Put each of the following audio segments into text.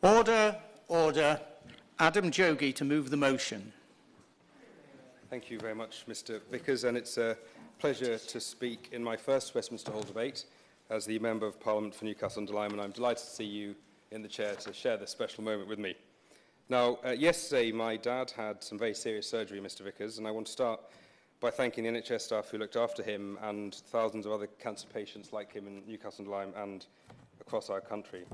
Order, order. Adam Jogi to move the motion. Thank you very much, Mr. Vickers, and it's a pleasure to speak in my first Westminster Hall debate as the Member of Parliament for Newcastle-under-Lyme, and I'm delighted to see you in the chair to share this special moment with me. Now, yesterday my dad had some very serious surgery, Mr. Vickers, and I want to start by thanking the NHS staff who looked after him and thousands of other cancer patients like him in Newcastle-under-Lyme and across our country.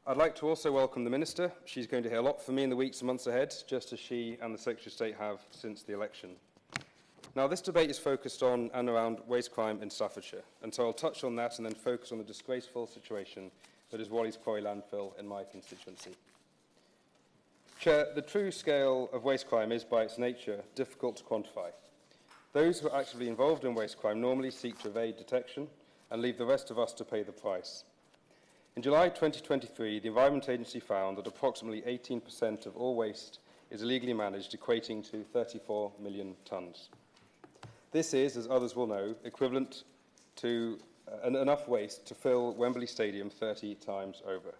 I'd like to also welcome the Minister. She's going to hear a lot from me in the weeks and months ahead, just as she and the Secretary of State have since the election. Now, this debate is focused on and around waste crime in Staffordshire, and so I'll touch on that and then focus on the disgraceful situation that is Wally's Quarry landfill in my constituency. Chair, the true scale of waste crime is, by its nature, difficult to quantify. Those who are actively involved in waste crime normally seek to evade detection and leave the rest of us to pay the price. In July 2023, the Environment Agency found that approximately 18% of all waste is illegally managed, equating to 34 million tonnes. This is, as others will know, equivalent to enough waste to fill Wembley Stadium 30 times over.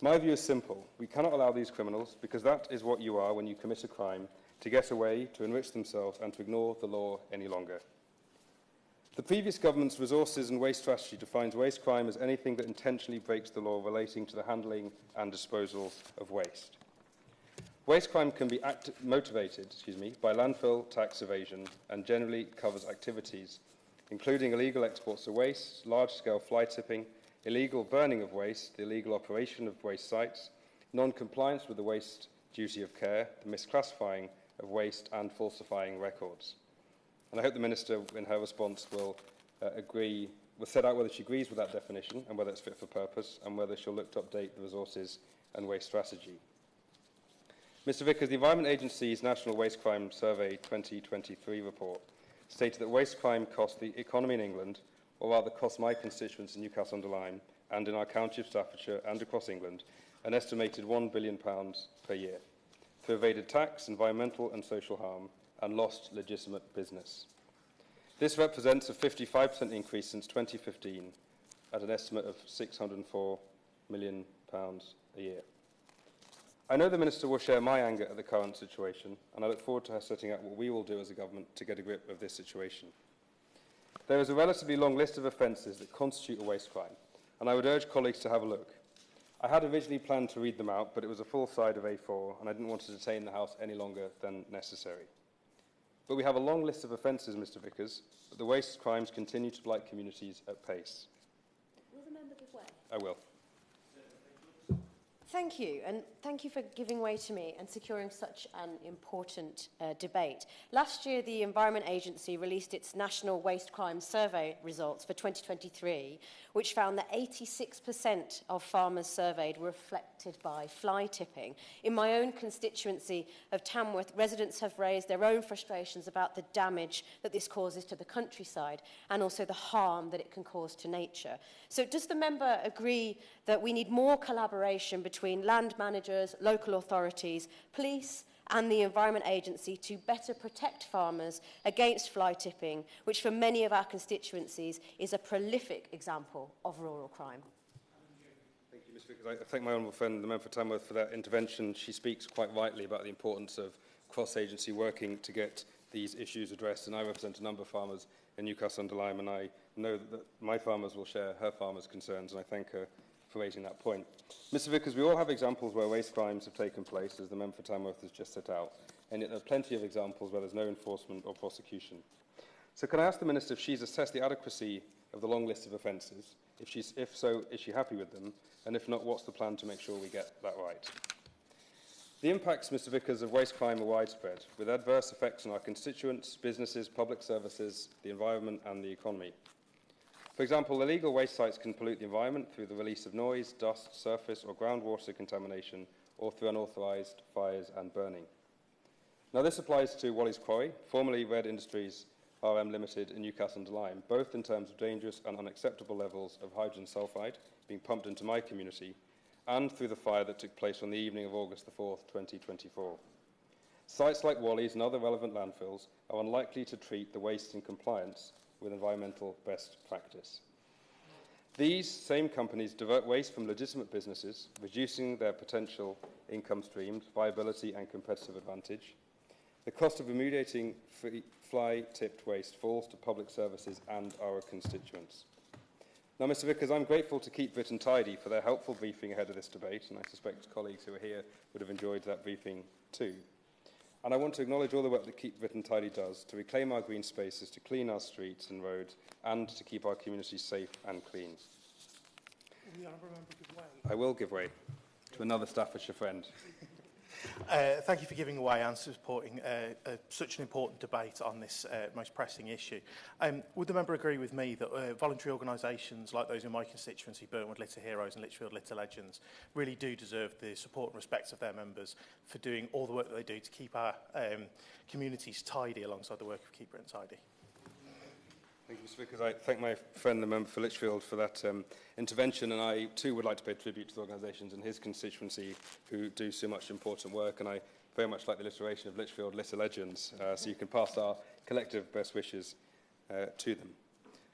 My view is simple. We cannot allow these criminals, because that is what you are when you commit a crime, to get away, to enrich themselves, and to ignore the law any longer. The previous government's resources and waste strategy defines waste crime as anything that intentionally breaks the law relating to the handling and disposal of waste. Waste crime can be motivated by landfill tax evasion and generally covers activities including illegal exports of waste, large-scale fly tipping, illegal burning of waste, the illegal operation of waste sites, non-compliance with the waste duty of care, the misclassifying of waste, and falsifying records. And I hope the Minister, in her response, will set out whether she agrees with that definition and whether it's fit for purpose, and whether she'll look to update the resources and waste strategy. Mr. Vickers, the Environment Agency's National Waste Crime Survey 2023 report stated that waste crime cost the economy in England, or rather cost my constituents in Newcastle-under-Lyme and in our county of Staffordshire and across England, an estimated £1 billion per year through evaded tax, environmental and social harm, and lost legitimate business. This represents a 55% increase since 2015 at an estimate of £604 million a year. I know the Minister will share my anger at the current situation, and I look forward to her setting out what we will do as a government to get a grip of this situation. There is a relatively long list of offences that constitute a waste crime, and I would urge colleagues to have a look. I had originally planned to read them out, but it was a full side of A4, and I didn't want to detain the House any longer than necessary. But we have a long list of offences, Mr. Vickers, but the waste crimes continue to blight communities at pace. Will the member give way? I will. Thank you, and thank you for giving way to me and securing such an important debate. Last year, the Environment Agency released its National Waste Crime Survey results for 2023, which found that 86% of farmers surveyed were affected by fly tipping. In my own constituency of Tamworth, residents have raised their own frustrations about the damage that this causes to the countryside and also the harm that it can cause to nature. So does the member agree that we need more collaboration between land managers, local authorities, police and the Environment Agency to better protect farmers against fly tipping, which for many of our constituencies is a prolific example of rural crime? Thank you, Mr. Vickers. I thank my honourable friend, the member for Tamworth, for that intervention. She speaks quite rightly about the importance of cross-agency working to get these issues addressed, and I represent a number of farmers in Newcastle-under-Lyme, and I know that my farmers will share her farmers' concerns, and I thank her for raising that point. Mr. Vickers, we all have examples where waste crimes have taken place, as the member for Tamworth has just set out, and yet there are plenty of examples where there's no enforcement or prosecution. So can I ask the Minister if she's assessed the adequacy of the long list of offences? If so, is she happy with them? And if not, what's the plan to make sure we get that right? The impacts, Mr. Vickers, of waste crime are widespread, with adverse effects on our constituents, businesses, public services, the environment and the economy. For example, illegal waste sites can pollute the environment through the release of noise, dust, surface or groundwater contamination, or through unauthorised fires and burning. Now, this applies to Wally's Quarry, formerly Red Industries RM Limited in Newcastle-under-Lyme, both in terms of dangerous and unacceptable levels of hydrogen sulphide being pumped into my community, and through the fire that took place on the evening of August the 4th, 2024. Sites like Wally's and other relevant landfills are unlikely to treat the waste in compliance with environmental best practice. These same companies divert waste from legitimate businesses, reducing their potential income streams, viability and competitive advantage. The cost of remediating fly-tipped waste falls to public services and our constituents. Now, Mr Vickers, I'm grateful to Keep Britain Tidy for their helpful briefing ahead of this debate, and I suspect colleagues who are here would have enjoyed that briefing too. And I want to acknowledge all the work that Keep Britain Tidy does to reclaim our green spaces, to clean our streets and roads, and to keep our communities safe and clean. Will the honourable member give way? I will give way to another Staffordshire friend. Thank you for giving way and supporting such an important debate on this most pressing issue. Would the member agree with me that voluntary organisations like those in my constituency, Burnwood Litter Heroes and Lichfield Litter Legends, really do deserve the support and respect of their members for doing all the work that they do to keep our communities tidy alongside the work of Keep Britain Tidy? Thank you, Mr Vickers. I thank my friend, the member for Lichfield, for that intervention, and I too would like to pay tribute to the organisations in his constituency who do so much important work, and I very much like the alliteration of Lichfield Litter Legends, so you can pass our collective best wishes to them.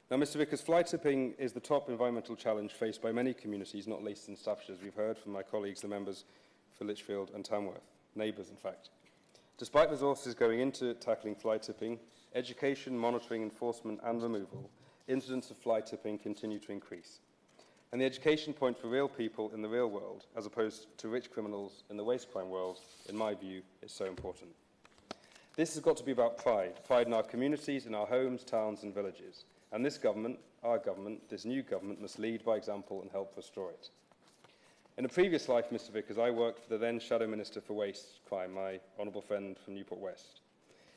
Now, Mr Vickers, fly tipping is the top environmental challenge faced by many communities, not least in Staffordshire, as we've heard from my colleagues, the members for Lichfield and Tamworth, neighbours in fact. Despite resources going into tackling fly tipping, education, monitoring, enforcement and removal, incidents of fly tipping continue to increase. And the education point for real people in the real world, as opposed to rich criminals in the waste crime world, in my view, is so important. This has got to be about pride in our communities, in our homes, towns and villages. And this government, our government, this new government, must lead by example and help restore it. In a previous life, Mr Vickers, I worked for the then Shadow Minister for Waste Crime, my honourable friend from Newport West.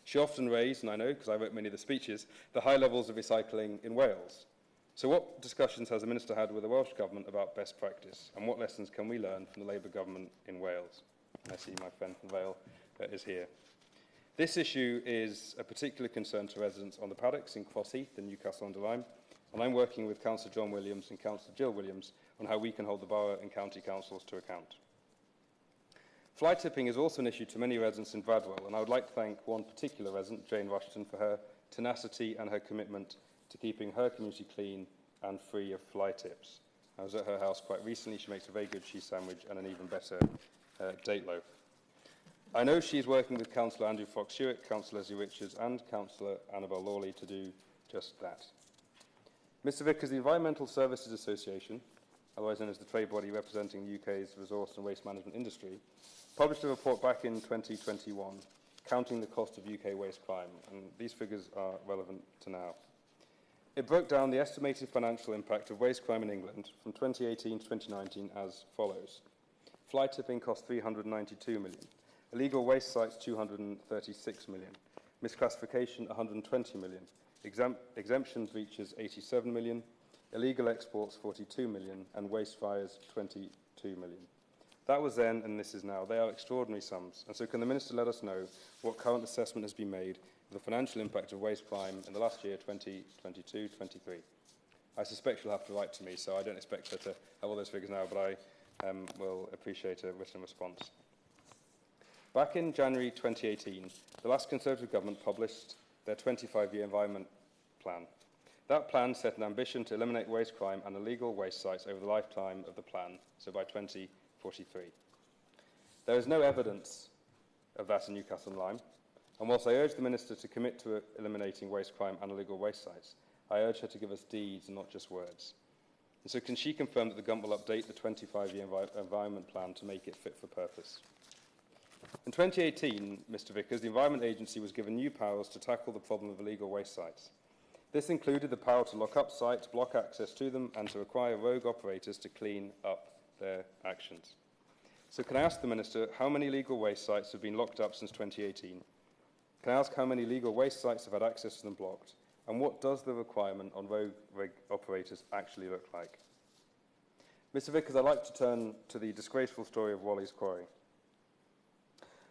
She often raised, and I know because I wrote many of the speeches, the high levels of recycling in Wales. So what discussions has the Minister had with the Welsh Government about best practice, and what lessons can we learn from the Labour Government in Wales? I see my friend from Vale is here. This issue is a particular concern to residents on the paddocks in Crossheath and Newcastle-under-Lyme, and I'm working with Councillor John Williams and Councillor Jill Williams on how we can hold the borough and county councils to account. Fly tipping is also an issue to many residents in Bradwell, and I would like to thank one particular resident, Jane Rushton, for her tenacity and her commitment to keeping her community clean and free of fly tips. I was at her house quite recently. She makes a very good cheese sandwich and an even better date loaf. I know she is working with Councillor Andrew Fox-Hewitt, Councillor Leslie Richards and Councillor Annabel Lawley to do just that. Mr Vickers, the Environmental Services Association, otherwise known as the trade body representing the UK's resource and waste management industry, published a report back in 2021 counting the cost of UK waste crime, and these figures are relevant to now. It broke down the estimated financial impact of waste crime in England from 2018 to 2019 as follows. Fly tipping cost 392 million, illegal waste sites 236 million, misclassification 120 million, exemption breaches 87 million, illegal exports 42 million, and waste fires 22 million. That was then, and this is now. They are extraordinary sums. And so can the Minister let us know what current assessment has been made of the financial impact of waste crime in the last year, 2022-23? I suspect she'll have to write to me, so I don't expect her to have all those figures now, but I will appreciate a written response. Back in January 2018, the last Conservative government published their 25-year environment plan. That plan set an ambition to eliminate waste crime and illegal waste sites over the lifetime of the plan, so by 2043. There is no evidence of that in Newcastle-on-Lyme, and whilst I urge the Minister to commit to eliminating waste crime and illegal waste sites, I urge her to give us deeds and not just words. And so can she confirm that the government will update the 25-year environment plan to make it fit for purpose? In 2018, Mr Vickers, the Environment Agency was given new powers to tackle the problem of illegal waste sites. This included the power to lock up sites, block access to them, and to require rogue operators to clean up their actions. So can I ask the Minister how many illegal waste sites have been locked up since 2018? Can I ask how many illegal waste sites have had access to them blocked? And what does the requirement on rogue operators actually look like? Mr Vickers, I'd like to turn to the disgraceful story of Wally's Quarry.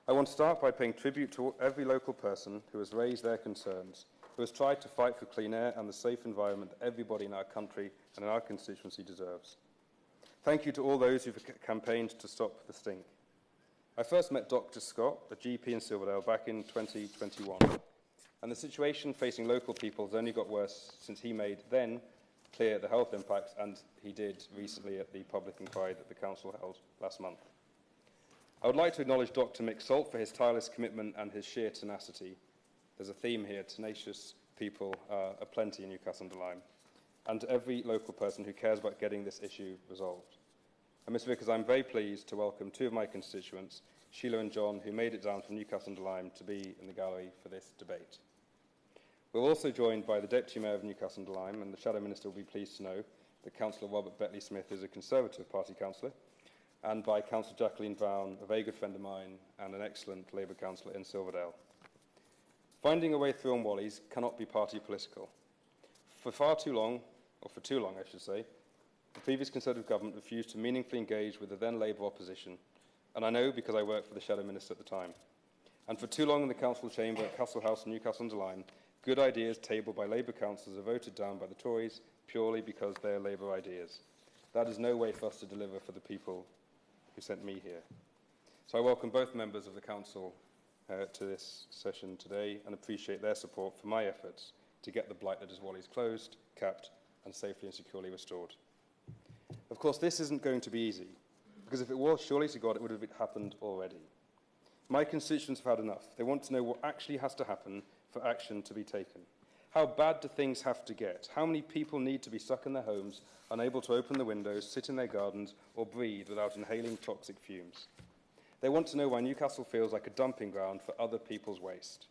I want to start by paying tribute to every local person who has raised their concerns, who has tried to fight for clean air and the safe environment that everybody in our country and in our constituency deserves. Thank you to all those who've campaigned to stop the stink. I first met Dr. Scott, a GP in Silverdale, back in 2021, and the situation facing local people has only got worse since he made then clear the health impacts, and he did recently at the public inquiry that the Council held last month. I would like to acknowledge Dr Mick Salt for his tireless commitment and his sheer tenacity. There's a theme here: tenacious people are aplenty in Newcastle-under-Lyme, and to every local person who cares about getting this issue resolved. And Mr Vickers, I'm very pleased to welcome two of my constituents, Sheila and John, who made it down from Newcastle-under-Lyme to be in the gallery for this debate. We're also joined by the Deputy Mayor of Newcastle-under-Lyme, and the Shadow Minister will be pleased to know that Councillor Robert Betley-Smith is a Conservative Party councillor, and by Councillor Jacqueline Brown, a very good friend of mine and an excellent Labour councillor in Silverdale. Finding a way through on Wally's cannot be party political. For too long, I should say, the previous Conservative government refused to meaningfully engage with the then Labour opposition, and I know because I worked for the Shadow Minister at the time. And for too long in the Council chamber at Castle House in Newcastle-under-Lyme, good ideas tabled by Labour councillors are voted down by the Tories purely because they are Labour ideas. That is no way for us to deliver for the people who sent me here. So I welcome both members of the Council to this session today and appreciate their support for my efforts to get the blighted Wally's closed, capped and safely and securely restored. Of course, this isn't going to be easy, because if it was, surely to God, it would have happened already. My constituents have had enough. They want to know what actually has to happen for action to be taken. How bad do things have to get? How many people need to be stuck in their homes, unable to open the windows, sit in their gardens, or breathe without inhaling toxic fumes? They want to know why Newcastle feels like a dumping ground for other people's waste.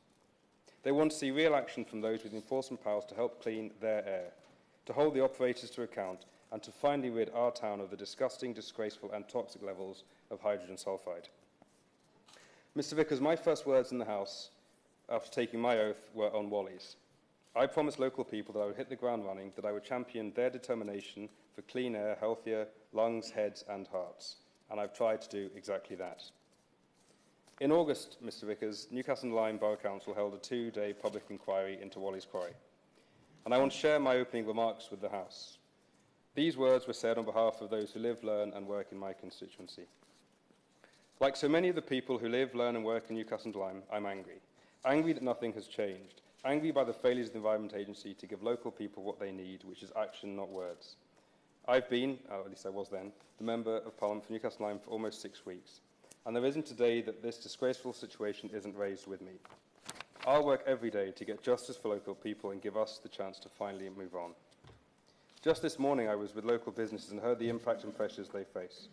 They want to see real action from those with enforcement powers to help clean their air, to hold the operators to account, and to finally rid our town of the disgusting, disgraceful and toxic levels of hydrogen sulphide. Mr Vickers, my first words in the House after taking my oath were on Wally's. I promised local people that I would hit the ground running, that I would champion their determination for clean air, healthier lungs, heads and hearts. And I've tried to do exactly that. In August, Mr Vickers, Newcastle-under-Lyme Borough Council held a 2-day public inquiry into Wally's Quarry. And I want to share my opening remarks with the House. These words were said on behalf of those who live, learn and work in my constituency. Like so many of the people who live, learn and work in Newcastle-under-Lyme, I'm angry. Angry that nothing has changed. Angry by the failures of the Environment Agency to give local people what they need, which is action, not words. I've been, or at least I was then, the Member of Parliament for Newcastle-under-Lyme for almost 6 weeks. And there isn't a day that this disgraceful situation isn't raised with me. I'll work every day to get justice for local people and give us the chance to finally move on. Just this morning I was with local businesses and heard the impact and pressures they face.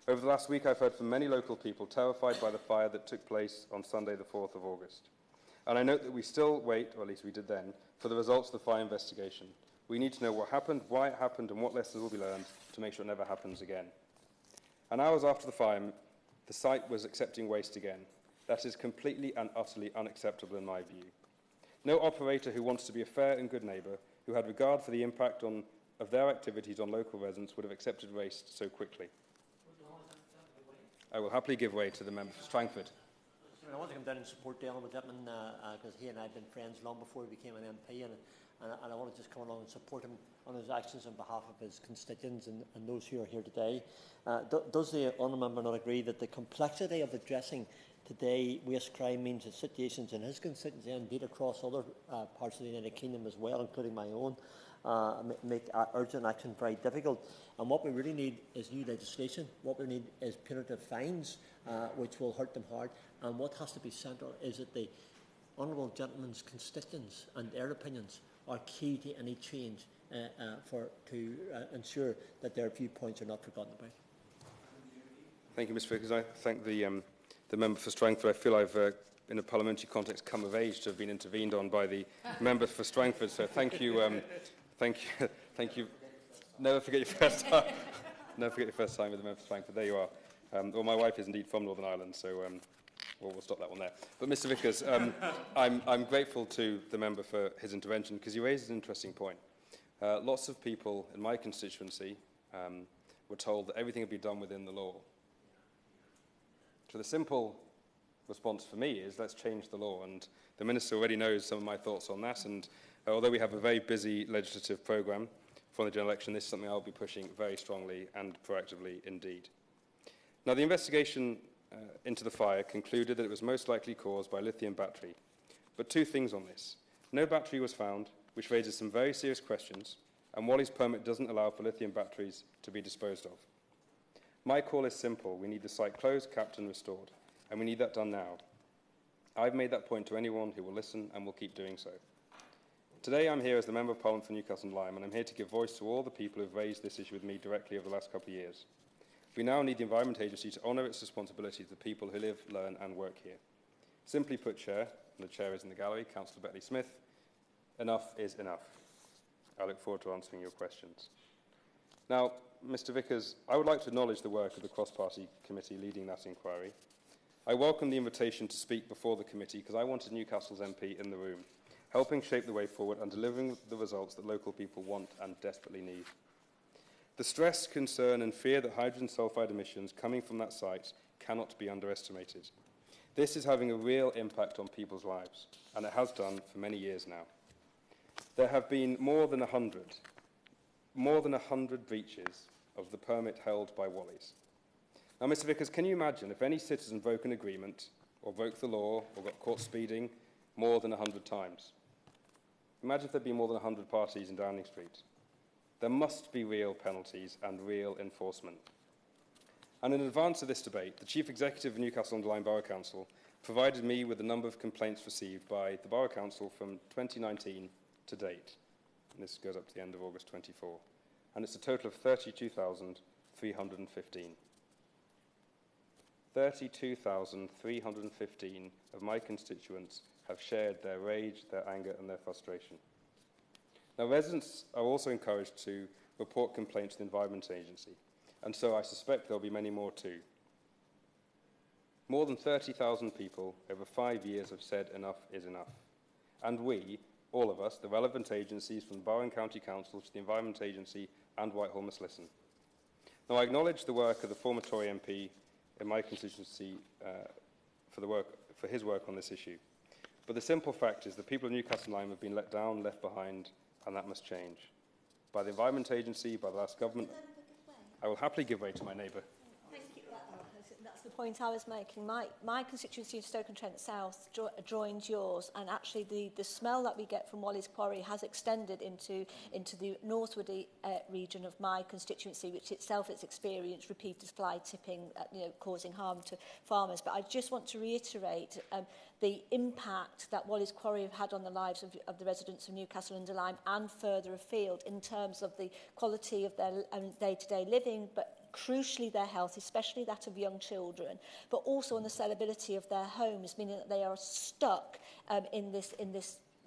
Over the last week I've heard from many local people terrified by the fire that took place on Sunday the 4th of August. And I note that we still wait, or at least we did then, for the results of the fire investigation. We need to know what happened, why it happened and what lessons will be learned to make sure it never happens again. And hours after the fire, the site was accepting waste again. That is completely and utterly unacceptable in my view. No operator who wants to be a fair and good neighbour, who had regard for the impact of their activities on local residents, would have accepted waste so quickly. I will happily give way to the member for Strangford. I want to come down and support Dylan Whitman because he and I have been friends long before he became an MP, and I want to just come along and support him on his actions on behalf of his constituents and those who are here today. Does the honourable member not agree that the complexity of addressing today waste crime means that situations in his constituency and indeed across other parts of the United Kingdom as well, including my own, make urgent action very difficult? And what we really need is new legislation. What we need is punitive fines, which will hurt them hard. And what has to be central is that the honourable gentleman's constituents and their opinions are key to any change to ensure that their viewpoints are not forgotten about. Thank you, Mr Vickers. I thank the member for Strangford. I feel I've, in a parliamentary context, come of age to have been intervened on by the member for Strangford. So thank you, thank you. Never forget your first time. Never forget your first time with the member for Strangford. There you are. Well, my wife is indeed from Northern Ireland, so we'll stop that one there. But Mr Vickers, I'm grateful to the member for his intervention because he raises an interesting point. Lots of people in my constituency were told that everything would be done within the law. So the simple response for me is let's change the law, and the Minister already knows some of my thoughts on that, and although we have a very busy legislative programme for the general election, this is something I'll be pushing very strongly and proactively indeed. Now, the investigation into the fire concluded that it was most likely caused by a lithium battery, but two things on this. No battery was found, which raises some very serious questions and Wally's permit doesn't allow for lithium batteries to be disposed of. My call is simple. We need the site closed, capped and restored, and we need that done now. I've made that point to anyone who will listen and will keep doing so. Today I'm here as the Member of Parliament for Newcastle and Lyme, and I'm here to give voice to all the people who have raised this issue with me directly over the last couple of years. We now need the Environment Agency to honour its responsibility to the people who live, learn and work here. Simply put, Chair, and the Chair is in the gallery, Councillor Beckley Smith, enough is enough. I look forward to answering your questions. Now, Mr Vickers, I would like to acknowledge the work of the cross-party committee leading that inquiry. I welcome the invitation to speak before the committee because I wanted Newcastle's MP in the room, helping shape the way forward and delivering the results that local people want and desperately need. The stress, concern and fear that hydrogen sulphide emissions coming from that site cannot be underestimated. This is having a real impact on people's lives, and it has done for many years now. There have been more than 100 breaches of the permit held by Wally's. Now, Mr Vickers, can you imagine if any citizen broke an agreement or broke the law or got caught speeding more than 100 times? Imagine if there'd been more than 100 parties in Downing Street. There must be real penalties and real enforcement. And in advance of this debate, the Chief Executive of Newcastle and Lyme Borough Council provided me with the number of complaints received by the Borough Council from 2019 to date. And this goes up to the end of August 24. And it's a total of 32,315. 32,315 of my constituents have shared their rage, their anger and their frustration. Now, residents are also encouraged to report complaints to the Environment Agency, and so I suspect there will be many more too. More than 30,000 people over 5 years have said enough is enough. And we, all of us, the relevant agencies from the Borough and County Councils to the Environment Agency and Whitehall must listen. Now, I acknowledge the work of the former Tory MP in my constituency for his work on this issue. But the simple fact is the people of Newcastle and Lyme have been let down, left behind, and that must change. By the Environment Agency, by the last government. I will happily give way to my neighbour. Thank you. That's the point I was making. My constituency of Stoke-on-Trent South joined yours, and actually the smell that we get from Wally's Quarry has extended into the northwardy region of my constituency, which itself has experienced repeated fly tipping, causing harm to farmers. But I just want to reiterate the impact that Wally's Quarry have had on the lives of the residents of Newcastle and Lyme and further afield in terms of the quality of their day-to-day living, but crucially their health, especially that of young children, but also on the sellability of their homes, meaning that they are stuck in this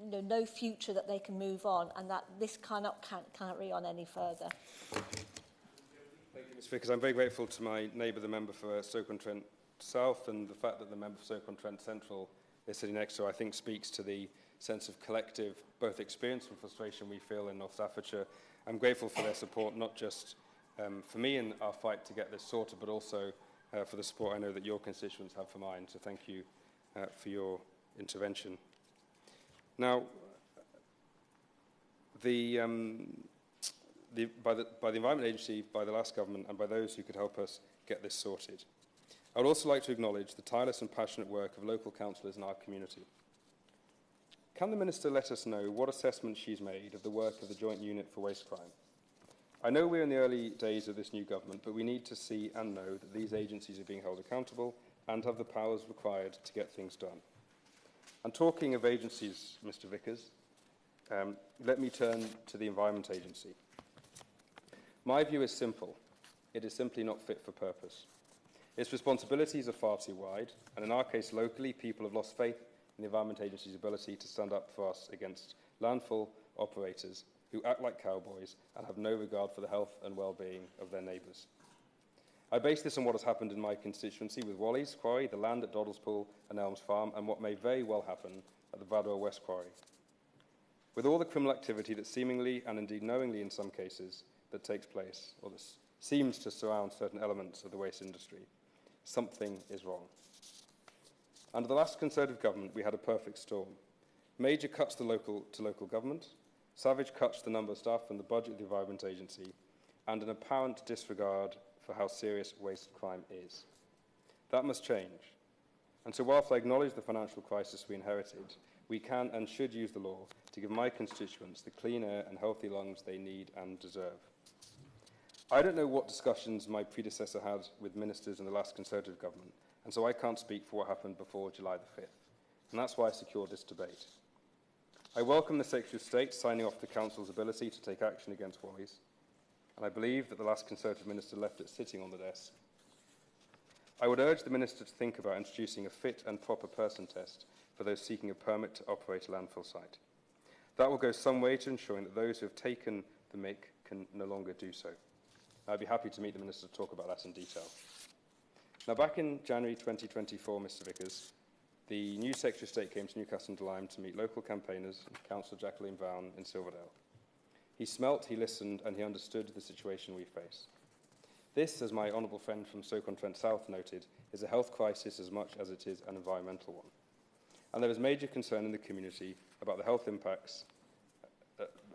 no future that they can move on, and that this cannot carry on any further. Thank you, Ms Vickers. I'm very grateful to my neighbour, the member for Stoke-on-Trent South, and the fact that the member for Stoke-on-Trent Central is sitting next to her, I think speaks to the sense of collective both experience and frustration we feel in North Staffordshire. I'm grateful for their support, not just for me in our fight to get this sorted, but also for the support I know that your constituents have for mine. So thank you for your intervention. Now, by the Environment Agency, by the last government, and by those who could help us get this sorted, I would also like to acknowledge the tireless and passionate work of local councillors in our community. Can the Minister let us know what assessment she's made of the work of the Joint Unit for Waste Crime? I know we're in the early days of this new government, but we need to see and know that these agencies are being held accountable and have the powers required to get things done. And talking of agencies, Mr Vickers, let me turn to the Environment Agency. My view is simple. It is simply not fit for purpose. Its responsibilities are far too wide, and in our case locally, people have lost faith in the Environment Agency's ability to stand up for us against landfill operators who act like cowboys and have no regard for the health and well-being of their neighbours. I base this on what has happened in my constituency with Wally's Quarry, the land at Doddlespool and Elms Farm, and what may very well happen at the Bradwell West Quarry. With all the criminal activity that seemingly, and indeed knowingly in some cases, that takes place, or that seems to surround certain elements of the waste industry, something is wrong. Under the last Conservative government, we had a perfect storm. Major cuts to local government, savage cuts to the number of staff and the budget of the Environment Agency, and an apparent disregard for how serious waste crime is. That must change. And so whilst I acknowledge the financial crisis we inherited, we can and should use the law to give my constituents the clean air and healthy lungs they need and deserve. I don't know what discussions my predecessor had with ministers in the last Conservative government, and so I can't speak for what happened before July the 5th, and that's why I secured this debate. I welcome the Secretary of State signing off the Council's ability to take action against Wally's, and I believe that the last Conservative minister left it sitting on the desk. I would urge the Minister to think about introducing a fit and proper person test for those seeking a permit to operate a landfill site. That will go some way to ensuring that those who have taken the mick can no longer do so. I'd be happy to meet the Minister to talk about that in detail. Now, back in January 2024, Mr Vickers, the new Secretary of State came to Newcastle under Lyme to meet local campaigners, Councillor Jacqueline Vaughan in Silverdale. He smelt, he listened, and he understood the situation we face. This, as my honourable friend from Stoke-on-Trent South noted, is a health crisis as much as it is an environmental one. And there is major concern in the community about the health impacts,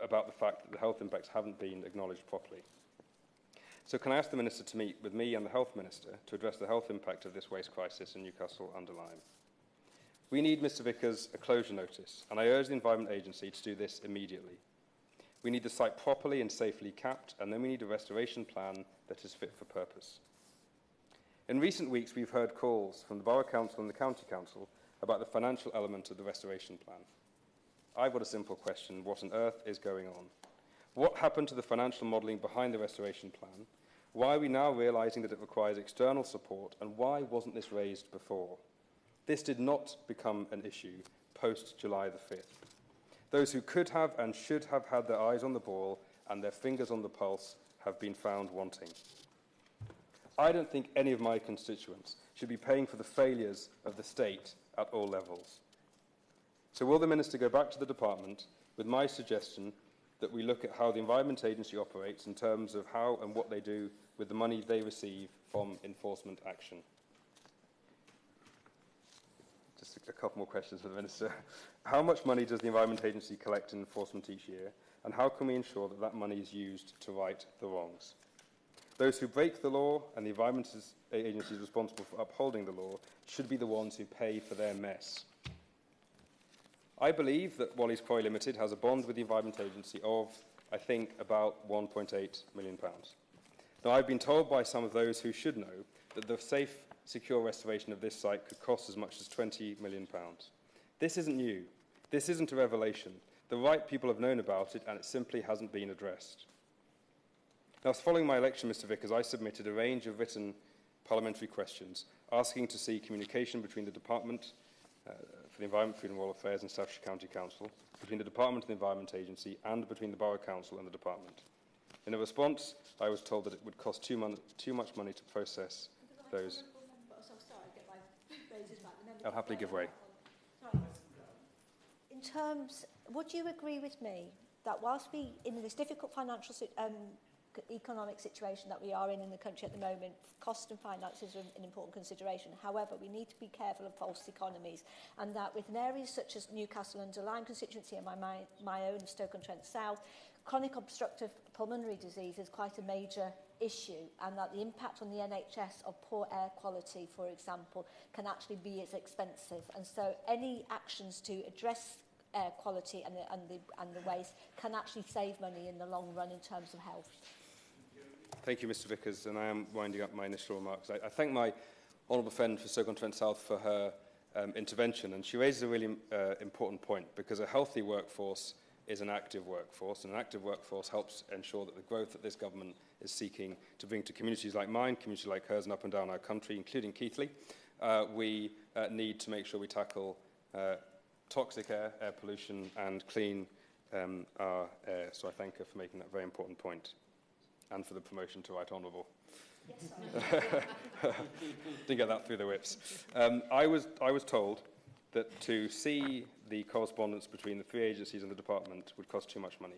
about the fact that the health impacts haven't been acknowledged properly. So can I ask the Minister to meet with me and the Health Minister to address the health impact of this waste crisis in Newcastle under Lyme? We need, Mr Vickers, a closure notice, and I urge the Environment Agency to do this immediately. We need the site properly and safely capped, and then we need a restoration plan that is fit for purpose. In recent weeks, we've heard calls from the Borough Council and the County Council about the financial element of the restoration plan. I've got a simple question. What on earth is going on? What happened to the financial modelling behind the restoration plan? Why are we now realising that it requires external support, and why wasn't this raised before? This did not become an issue post-July the 5th. Those who could have and should have had their eyes on the ball and their fingers on the pulse have been found wanting. I don't think any of my constituents should be paying for the failures of the state at all levels. So will the Minister go back to the department with my suggestion that we look at how the Environment Agency operates in terms of how and what they do with the money they receive from enforcement action? Just a couple more questions for the Minister. How much money does the Environment Agency collect in enforcement each year, and how can we ensure that that money is used to right the wrongs? Those who break the law and the Environment Agency is responsible for upholding the law should be the ones who pay for their mess. I believe that Wally's Quarry Limited has a bond with the Environment Agency of, I think, about £1.8 million. Now, I've been told by some of those who should know that the safe, secure restoration of this site could cost as much as £20 million. This isn't new. This isn't a revelation. The right people have known about it, and it simply hasn't been addressed. Now, following my election, Mr Vickers, I submitted a range of written parliamentary questions asking to see communication between the Department for the Environment, Food and Rural Affairs and Staffordshire County Council, between the Department and the Environment Agency, and between the Borough Council and the Department. In a response, I was told that it would cost too much money to process those. I'll happily give way. In terms, would you agree with me that whilst we, in this difficult financial economic situation that we are in the country at the moment, cost and finances are an important consideration. However, we need to be careful of false economies, and that within areas such as Newcastle under Lyme constituency and my own Stoke-on-Trent South, chronic obstructive pulmonary disease is quite a major issue, and that the impact on the NHS of poor air quality, for example, can actually be as expensive. And so any actions to address air quality and the waste can actually save money in the long run in terms of health. Thank you, Mr Vickers, and I am winding up my initial remarks. I thank my honourable friend for Stoke-on-Trent South for her intervention, and she raises a really important point, because a healthy workforce is an active workforce, and an active workforce helps ensure that the growth that this government is seeking to bring to communities like mine, communities like hers, and up and down our country, including Keighley, we need to make sure we tackle toxic air pollution, and clean our air. So I thank her for making that very important point, and for the promotion to Right Honourable. Yes, didn't get that through the whips. I was told that to see the correspondence between the three agencies and the department would cost too much money.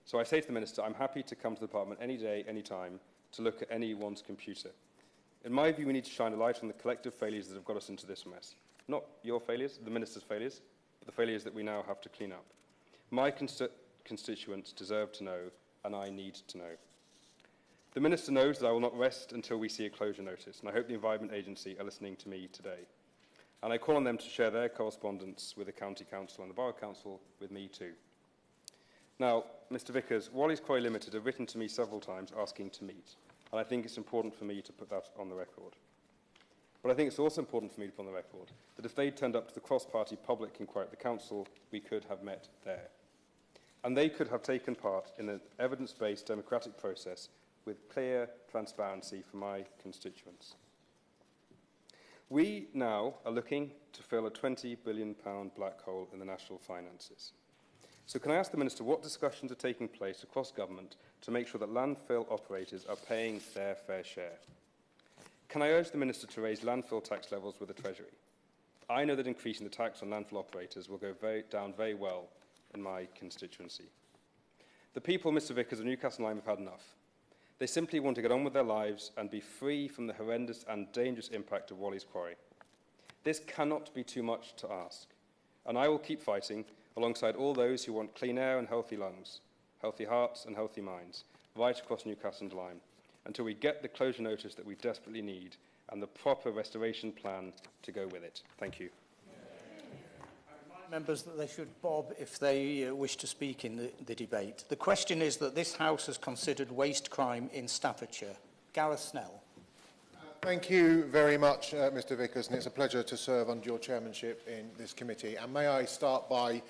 So I say to the Minister, I'm happy to come to the department any day, any time, to look at anyone's computer. In my view, we need to shine a light on the collective failures that have got us into this mess. Not your failures, the Minister's failures, but the failures that we now have to clean up. My constituents deserve to know, and I need to know. The Minister knows that I will not rest until we see a closure notice, and I hope the Environment Agency are listening to me today. and I call on them to share their correspondence with the County Council and the Borough Council with me too. Now, Mr Vickers, Wally's Quarry Limited have written to me several times asking to meet, and I think it's important for me to put that on the record. But I think it's also important for me to put on the record that if they'd turned up to the cross-party public inquiry at the Council, we could have met there. And they could have taken part in an evidence-based democratic process with clear transparency for my constituents. We now are looking to fill a £20 billion black hole in the national finances. So can I ask the Minister what discussions are taking place across government to make sure that landfill operators are paying their fair share? Can I urge the Minister to raise landfill tax levels with the Treasury? I know that increasing the tax on landfill operators will go down very well in my constituency. The people, Mr Vickers, of Newcastle and Lyme have had enough. They simply want to get on with their lives and be free from the horrendous and dangerous impact of Wally's Quarry. This cannot be too much to ask, and I will keep fighting alongside all those who want clean air and healthy lungs, healthy hearts and healthy minds, right across Newcastle and Lyme, until we get the closure notice that we desperately need and the proper restoration plan to go with it. Thank you. I remind members that they should bob if they wish to speak in the debate. The question is that this House has considered waste crime in Staffordshire. Gareth Snell. Thank you very much, Mr Vickers, and it's a pleasure to serve under your chairmanship in this committee. And may I start by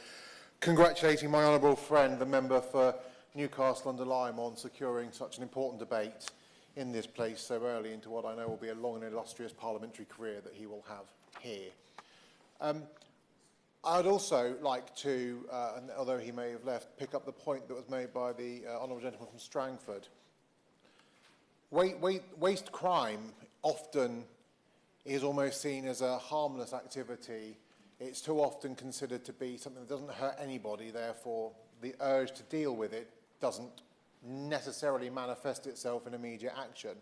congratulating my honourable friend, the member for Newcastle-under-Lyme, on securing such an important debate in this place so early into what I know will be a long and illustrious parliamentary career that he will have here. I'd also like to, and although he may have left, pick up the point that was made by the honourable gentleman from Strangford. Waste crime often is almost seen as a harmless activity. It's too often considered to be something that doesn't hurt anybody, therefore the urge to deal with it doesn't necessarily manifest itself in immediate action.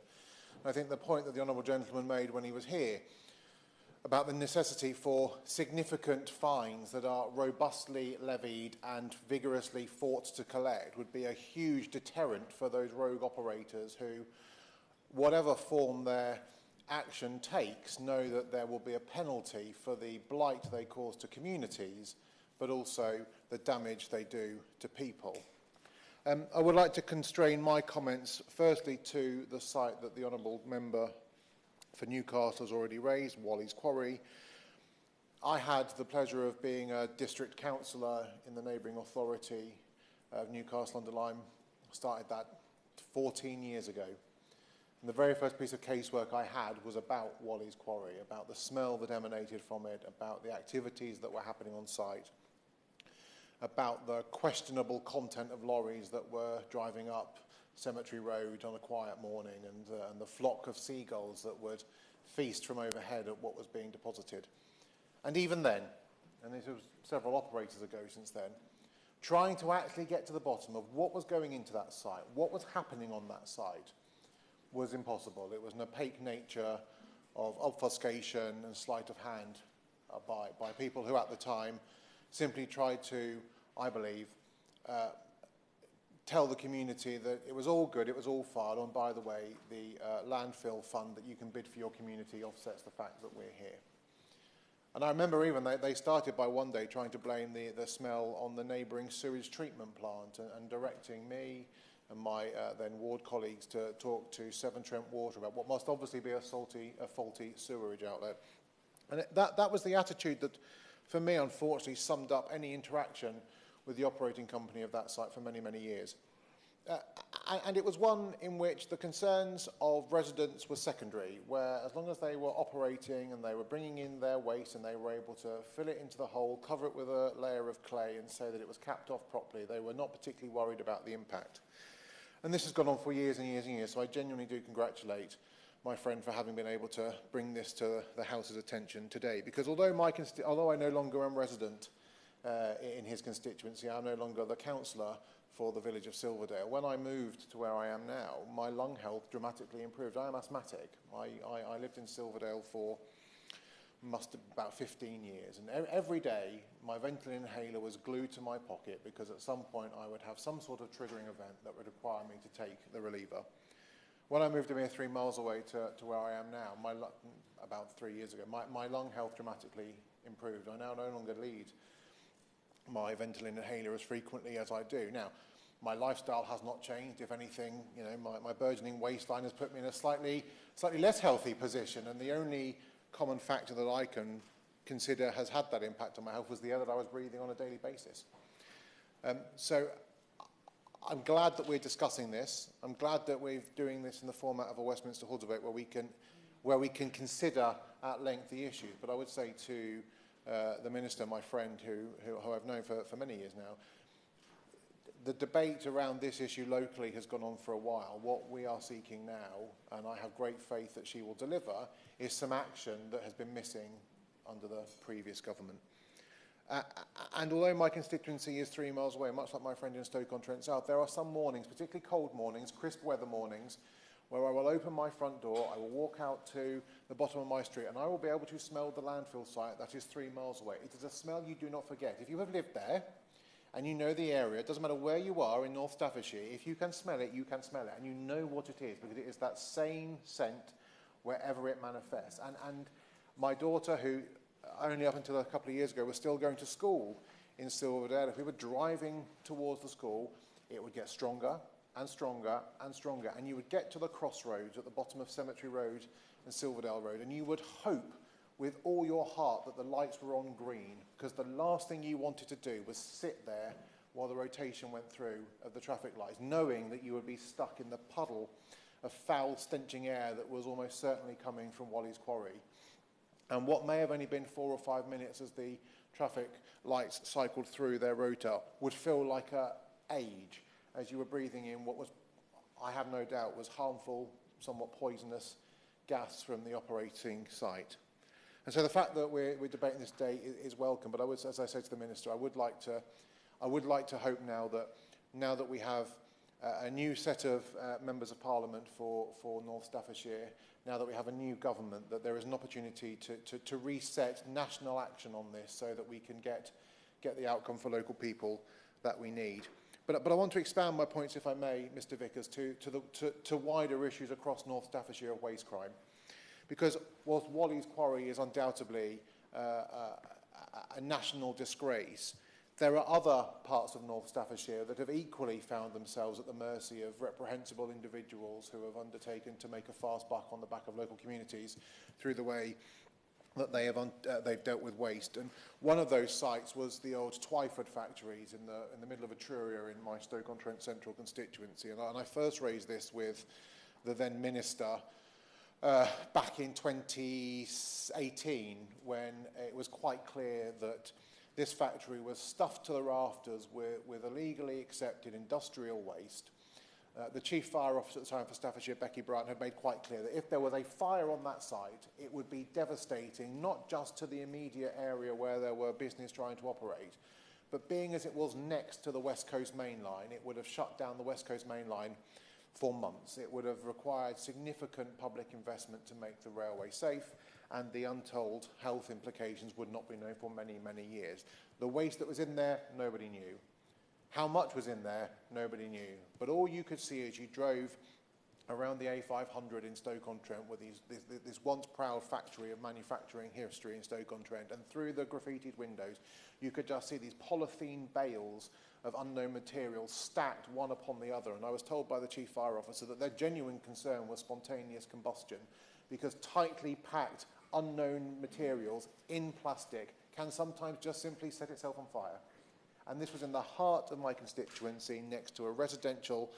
I think the point that the honourable gentleman made when he was here about the necessity for significant fines that are robustly levied and vigorously fought to collect would be a huge deterrent for those rogue operators who, whatever form their action takes, know that there will be a penalty for the blight they cause to communities, but also the damage they do to people. I would like to constrain my comments firstly to the site that the honourable member for Newcastle has already raised, Wally's Quarry. I had the pleasure of being a district councillor in the neighbouring authority of Newcastle-under-Lyme. Started that 14 years ago. And the very first piece of casework I had was about Wally's Quarry, about the smell that emanated from it, about the activities that were happening on site, about the questionable content of lorries that were driving up Cemetery Road on a quiet morning, and the flock of seagulls that would feast from overhead at what was being deposited. And even then, and this was several operators ago since then, trying to actually get to the bottom of what was going into that site, what was happening on that site, was impossible. It was an opaque nature of obfuscation and sleight of hand by people who at the time simply tried to, I believe, tell the community that it was all good, it was all fine, and by the way, the landfill fund that you can bid for your community offsets the fact that we're here. And I remember even they started by one day trying to blame the smell on the neighbouring sewage treatment plant and directing me and my then ward colleagues to talk to Severn Trent Water about what must obviously be a faulty sewerage outlet. And that was the attitude that, for me, unfortunately, summed up any interaction with the operating company of that site for many, many years. And it was one in which the concerns of residents were secondary, where as long as they were operating and they were bringing in their waste and they were able to fill it into the hole, cover it with a layer of clay and say that it was capped off properly, they were not particularly worried about the impact. And this has gone on for years and years and years, so I genuinely do congratulate my friend for having been able to bring this to the House's attention today. Because although I no longer am resident in his constituency, I'm no longer the councillor for the village of Silverdale. When I moved to where I am now, my lung health dramatically improved. I am asthmatic. I lived in Silverdale for about 15 years, and every day my Ventolin inhaler was glued to my pocket because at some point I would have some sort of triggering event that would require me to take the reliever. when I moved a mere 3 miles away to where I am now, about 3 years ago, my lung health dramatically improved. I now no longer need my Ventolin inhaler as frequently as I do. Now, my lifestyle has not changed. If anything, you know, my burgeoning waistline has put me in a slightly less healthy position, and the only common factor that I can consider has had that impact on my health was the air that I was breathing on a daily basis. So I'm glad that we're discussing this. I'm glad that we're doing this in the format of a Westminster Hall debate where we can consider at length the issues. But I would say to the Minister, my friend, who I've known for many years now, the debate around this issue locally has gone on for a while. What we are seeking now, and I have great faith that she will deliver, is some action that has been missing under the previous government. And although my constituency is 3 miles away, much like my friend in Stoke-on-Trent South, there are some mornings, particularly cold mornings, crisp weather mornings, where I will open my front door, I will walk out to the bottom of my street, and I will be able to smell the landfill site that is 3 miles away. It is a smell you do not forget. If you have lived there, and you know the area, it doesn't matter where you are in North Staffordshire, if you can smell it, you can smell it, and you know what it is, because it is that same scent wherever it manifests. And my daughter, who only up until a couple of years ago was still going to school in Silverdale, if we were driving towards the school, it would get stronger and stronger and stronger, and you would get to the crossroads at the bottom of Cemetery Road and Silverdale Road, and you would hope with all your heart that the lights were on green, because the last thing you wanted to do was sit there while the rotation went through of the traffic lights, knowing that you would be stuck in the puddle of foul, stenching air that was almost certainly coming from Wally's Quarry. And what may have only been 4 or 5 minutes as the traffic lights cycled through their rota would feel like an age as you were breathing in what was, I have no doubt, was harmful, somewhat poisonous gas from the operating site. And so the fact that we're debating this today is welcome, but I would, as I said to the Minister, I would like to hope now that we have a new set of members of Parliament for North Staffordshire, now that we have a new government, that there is an opportunity to reset national action on this so that we can get the outcome for local people that we need. But I want to expand my points, if I may, Mr Vickers, to wider issues across North Staffordshire of waste crime. Because whilst Wally's Quarry is undoubtedly a national disgrace, there are other parts of North Staffordshire that have equally found themselves at the mercy of reprehensible individuals who have undertaken to make a fast buck on the back of local communities through the way that they've dealt with waste. And one of those sites was the old Twyford factories in the middle of Etruria in my Stoke-on-Trent Central constituency. And I first raised this with the then Minister back in 2018, when it was quite clear that this factory was stuffed to the rafters with illegally accepted industrial waste. The Chief Fire Officer at the time for Staffordshire, Becky Bryant, had made quite clear that if there was a fire on that site, it would be devastating, not just to the immediate area where there were business trying to operate, but being as it was next to the West Coast Main Line, it would have shut down the West Coast Main Line for months. It would have required significant public investment to make the railway safe, and the untold health implications would not be known for many, many years. The waste that was in there, nobody knew. How much was in there, nobody knew. But all you could see as you drove around the A500 in Stoke-on-Trent with this once proud factory of manufacturing history in Stoke-on-Trent, and through the graffitied windows, you could just see these polythene bales of unknown materials stacked one upon the other. And I was told by the Chief Fire Officer that their genuine concern was spontaneous combustion, because tightly packed unknown materials in plastic can sometimes just simply set itself on fire. And this was in the heart of my constituency, next to a residential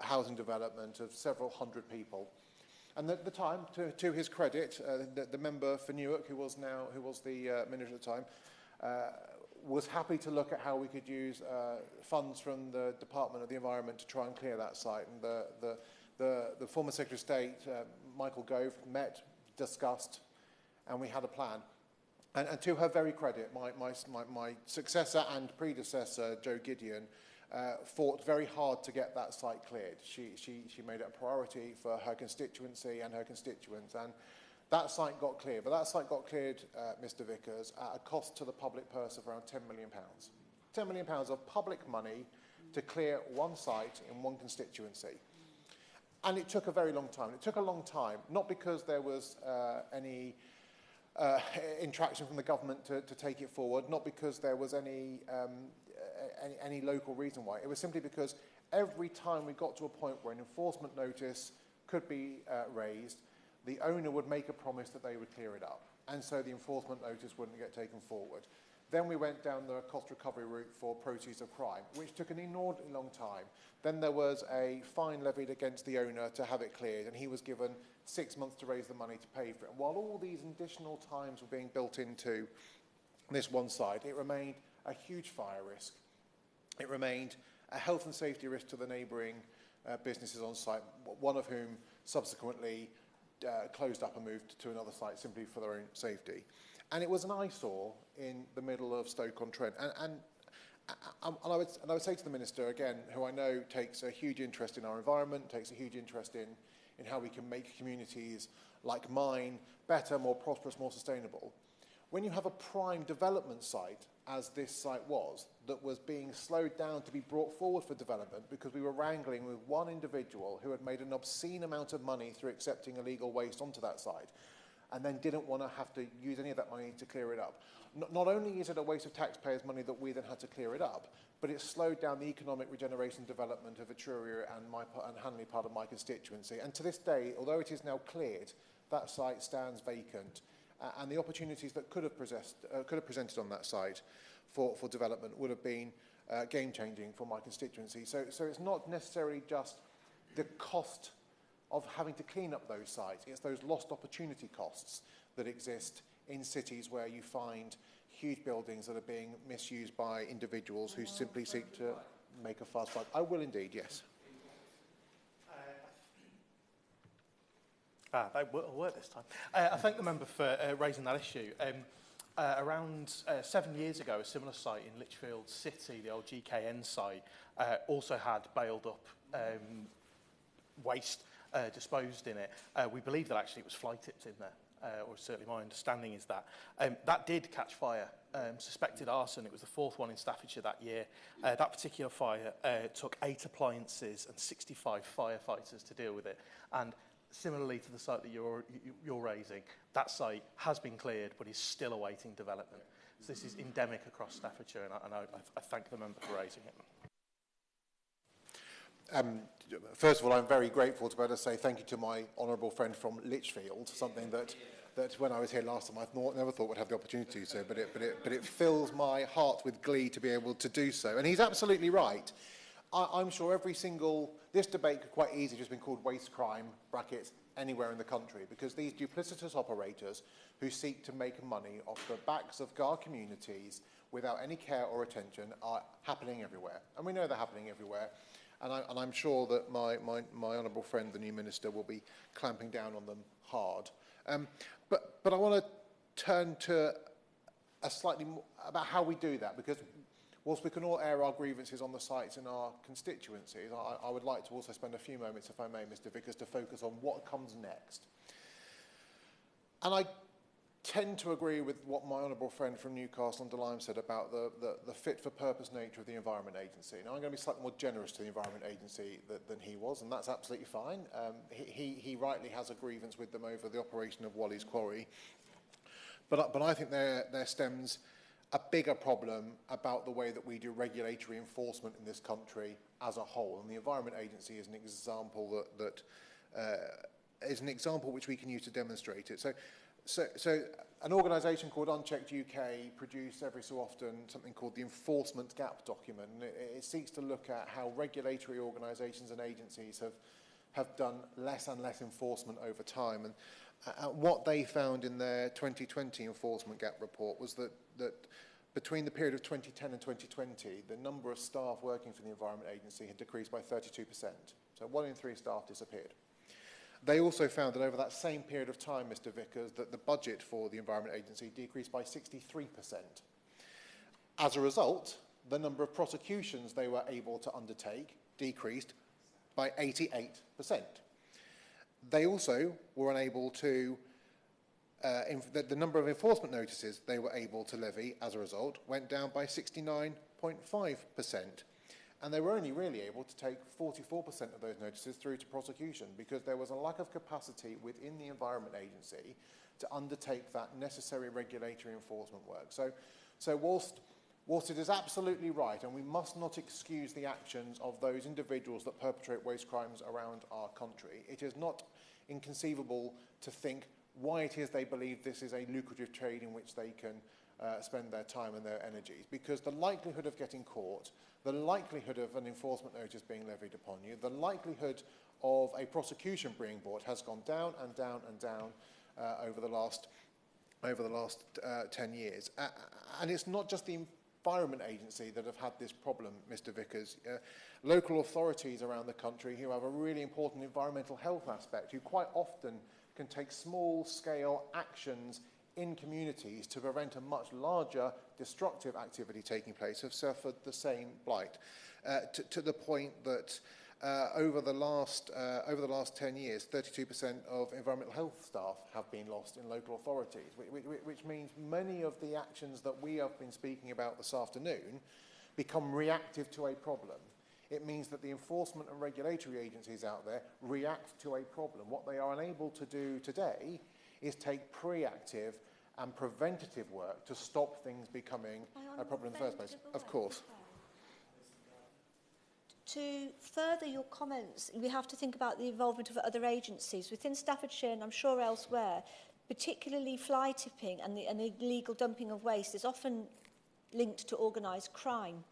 housing development of several hundred people. And at the time, to his credit, the member for Newark, who was the minister at the time, was happy to look at how we could use funds from the Department of the Environment to try and clear that site. And the former Secretary of State, Michael Gove, met, discussed, and we had a plan. And to her very credit, my successor and predecessor, Joe Gideon, fought very hard to get that site cleared. She made it a priority for her constituency and her constituents, and that site got cleared. But that site got cleared, Mr Vickers, at a cost to the public purse of around £10 million. £10 million of public money to clear one site in one constituency. And it took a very long time. It took a long time, not because there was any interaction from the government to take it forward, not because there was any local reason why. It was simply because every time we got to a point where an enforcement notice could be raised, the owner would make a promise that they would clear it up. And so the enforcement notice wouldn't get taken forward. Then we went down the cost recovery route for proceeds of crime, which took an inordinately long time. Then there was a fine levied against the owner to have it cleared, and he was given 6 months to raise the money to pay for it. And while all these additional times were being built into this one site, it remained a huge fire risk. It remained a health and safety risk to the neighbouring businesses on site, one of whom subsequently closed up and moved to another site simply for their own safety. And it was an eyesore in the middle of Stoke-on-Trent. And I would say to the Minister, again, who I know takes a huge interest in our environment, takes a huge interest in how we can make communities like mine better, more prosperous, more sustainable. When you have a prime development site, as this site was, that was being slowed down to be brought forward for development because we were wrangling with one individual who had made an obscene amount of money through accepting illegal waste onto that site, and then didn't want to have to use any of that money to clear it up. Not only is it a waste of taxpayers' money that we then had to clear it up, but it slowed down the economic regeneration development of Etruria and Hanley, part of my constituency. And to this day, although it is now cleared, that site stands vacant. And the opportunities that could have presented on that site for development would have been game-changing for my constituency. So it's not necessarily just the cost of having to clean up those sites. It's those lost opportunity costs that exist in cities where you find huge buildings that are being misused by individuals who simply seek to make a fast buck. I will indeed, yes. They will work this time. I thank the member for raising that issue. Around 7 years ago, a similar site in Lichfield City, the old GKN site, also had bailed up waste disposed in it. We believe that actually it was fly tipped in there, or certainly my understanding is that. That did catch fire, suspected arson. It was the fourth one in Staffordshire that year. That particular fire took 8 appliances and 65 firefighters to deal with it. And similarly to the site that you're raising, that site has been cleared but is still awaiting development. So this is endemic across Staffordshire, and I thank the member for raising it. First of all, I'm very grateful to be able to say thank you to my honourable friend from Lichfield, something that when I was here last time I never thought would have the opportunity to do so, but it fills my heart with glee to be able to do so. And he's absolutely right. I'm sure this debate could quite easily just been called waste crime, brackets, anywhere in the country, because these duplicitous operators who seek to make money off the backs of our communities without any care or attention are happening everywhere. And we know they're happening everywhere. And I'm sure that my honourable friend, the new minister, will be clamping down on them hard. But I want to turn to a slightly more about how we do that, because whilst we can all air our grievances on the sites in our constituencies, I would like to also spend a few moments, if I may, Mr. Vickers, to focus on what comes next. And I tend to agree with what my honourable friend from Newcastle-under-Lyme said about the fit-for-purpose nature of the Environment Agency. Now, I'm going to be slightly more generous to the Environment Agency than he was, and that's absolutely fine. He rightly has a grievance with them over the operation of Wally's Quarry. But I think there stems a bigger problem about the way that we do regulatory enforcement in this country as a whole. And the Environment Agency is an example that is an example which we can use to demonstrate it. So an organisation called Unchecked UK produce every so often something called the Enforcement Gap document. And it seeks to look at how regulatory organisations and agencies have done less and less enforcement over time. And what they found in their 2020 Enforcement Gap report was that between the period of 2010 and 2020, the number of staff working for the Environment Agency had decreased by 32%. So 1 in 3 staff disappeared. They also found that over that same period of time, Mr. Vickers, that the budget for the Environment Agency decreased by 63%. As a result, the number of prosecutions they were able to undertake decreased by 88%. They also were unable to, the number of enforcement notices they were able to levy as a result went down by 69.5%. And they were only really able to take 44% of those notices through to prosecution because there was a lack of capacity within the Environment Agency to undertake that necessary regulatory enforcement work. So whilst it is absolutely right, and we must not excuse the actions of those individuals that perpetrate waste crimes around our country, it is not inconceivable to think why it is they believe this is a lucrative trade in which they can spend their time and their energies, because the likelihood of getting caught, the likelihood of an enforcement notice being levied upon you, the likelihood of a prosecution being brought has gone down and down and down over the last 10 years. And it's not just the Environment Agency that have had this problem, Mr Vickers. Local authorities around the country who have a really important environmental health aspect, who quite often can take small-scale actions in communities to prevent a much larger destructive activity taking place, have suffered the same blight, to the point that over the last 10 years, 32% of environmental health staff have been lost in local authorities, which means many of the actions that we have been speaking about this afternoon become reactive to a problem. It means that the enforcement and regulatory agencies out there react to a problem. What they are unable to do today is take pre-active and preventative work to stop things becoming a problem in the first place. Of course. To further your comments, we have to think about the involvement of other agencies. Within Staffordshire, and I'm sure elsewhere, particularly fly tipping and the illegal dumping of waste is often linked to organised crime.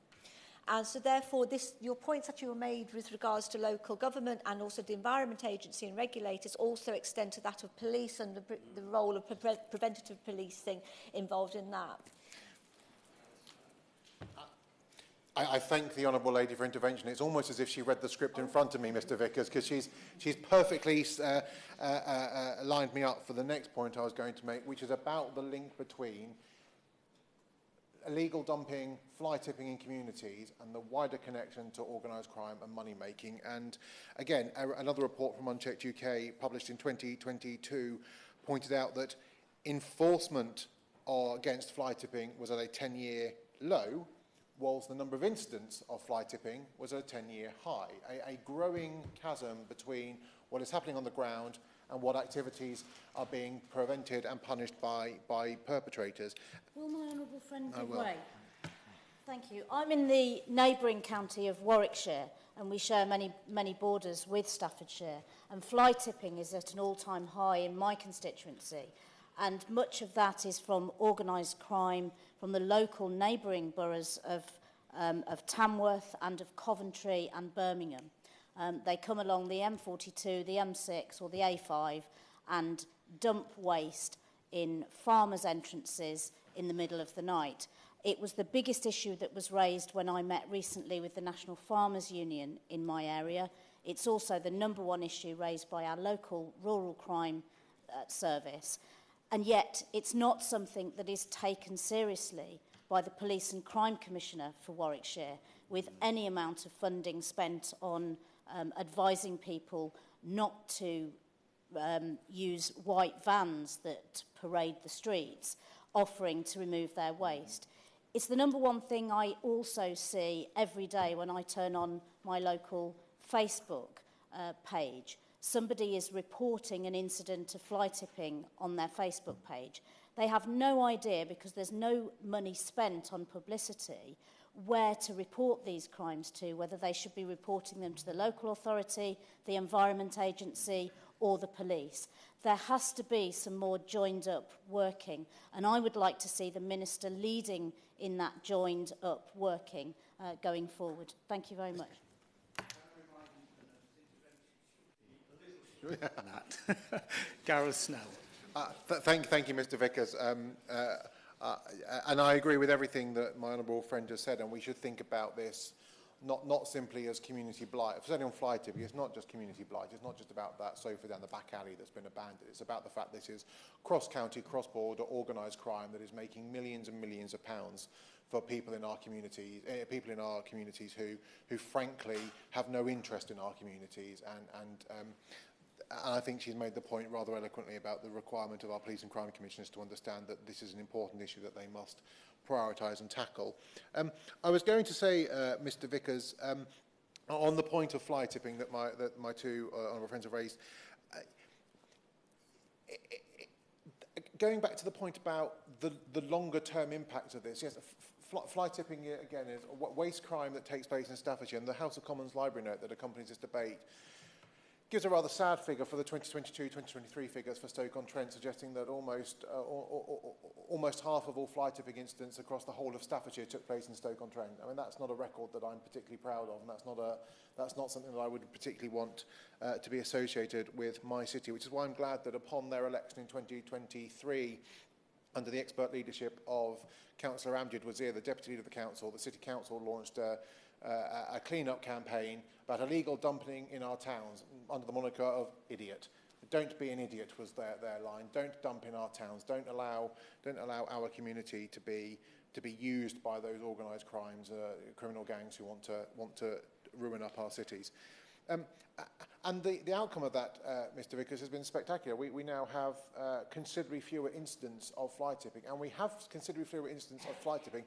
And so therefore, your points that you were made with regards to local government and also the Environment Agency and regulators also extend to that of police and the role of preventative policing involved in that. I thank the Honourable Lady for intervention. It's almost as if she read the script in front of me, Mr Vickers, because she's perfectly lined me up for the next point I was going to make, which is about the link between illegal dumping, fly tipping in communities, and the wider connection to organised crime and money making. And again, another report from Unchecked UK, published in 2022, pointed out that enforcement against fly tipping was at a 10-year low, whilst the number of incidents of fly tipping was at a 10-year high. A growing chasm between what is happening on the ground and what activities are being prevented and punished by perpetrators. Will my honourable friend give way? Thank you. I'm in the neighbouring county of Warwickshire, and we share many borders with Staffordshire, and fly tipping is at an all-time high in my constituency, and much of that is from organised crime from the local neighbouring boroughs of Tamworth and of Coventry and Birmingham. They come along the M42, the M6 or the A5 and dump waste in farmers' entrances in the middle of the night. It was the biggest issue that was raised when I met recently with the National Farmers Union in my area. It's also the #1 issue raised by our local rural crime service. And yet it's not something that is taken seriously by the Police and Crime Commissioner for Warwickshire, with any amount of funding spent on advising people not to use white vans that parade the streets, offering to remove their waste. It's the #1 thing I also see every day when I turn on my local Facebook page. Somebody is reporting an incident of fly tipping on their Facebook page. They have no idea, because there's no money spent on publicity, where to report these crimes to, whether they should be reporting them to the local authority, the Environment Agency or the police. There has to be some more joined up working, and I would like to see the Minister leading in that joined up working going forward. Thank you very much. Gareth Snell. Thank you, Mr Vickers. And I agree with everything that my honourable friend has said, and we should think about this not simply as community blight. Certainly on fly tipping, it's not just community blight. It's not just about that sofa down the back alley that's been abandoned. It's about the fact this is cross-county, cross-border, organised crime that is making millions and millions of pounds for people in our communities, who frankly have no interest in our communities, and I think she's made the point rather eloquently about the requirement of our Police and Crime Commissioners to understand that this is an important issue that they must prioritise and tackle. I was going to say, Mr Vickers, on the point of fly tipping that my two honourable friends have raised, going back to the point about the longer term impact of this, yes, fly tipping again is a waste crime that takes place in Staffordshire, and the House of Commons library note that accompanies this debate gives a rather sad figure for the 2022-2023 figures for Stoke-on-Trent, suggesting that almost half of all fly tipping incidents across the whole of Staffordshire took place in Stoke-on-Trent. I mean, that's not a record that I'm particularly proud of, and that's not something that I would particularly want to be associated with my city, which is why I'm glad that upon their election in 2023, under the expert leadership of Councillor Amjad Wazir, the Deputy Leader of the Council, the City Council launched a clean-up campaign about illegal dumping in our towns under the moniker of idiot. Don't be an idiot was their line. Don't dump in our towns. Don't allow our community to be used by those organised crimes, criminal gangs who want to ruin up our cities. And the outcome of that, Mr Vickers, has been spectacular. We now have considerably fewer incidents of fly tipping, and we have considerably fewer incidents of fly tipping,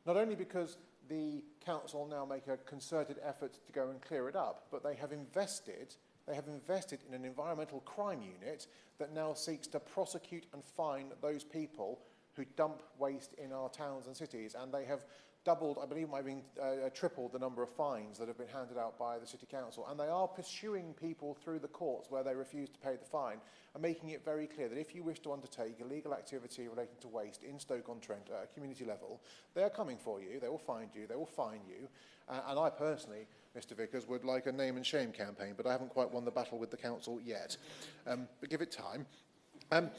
not only because the council now make a concerted effort to go and clear it up, but they have invested in an environmental crime unit that now seeks to prosecute and fine those people who dump waste in our towns and cities, and they have doubled, I believe it might have been tripled the number of fines that have been handed out by the City Council, and they are pursuing people through the courts where they refuse to pay the fine, and making it very clear that if you wish to undertake illegal activity relating to waste in Stoke-on-Trent at a community level, they are coming for you, they will find you, they will fine you, and I personally, Mr Vickers, would like a name and shame campaign, but I haven't quite won the battle with the council yet, but give it time. But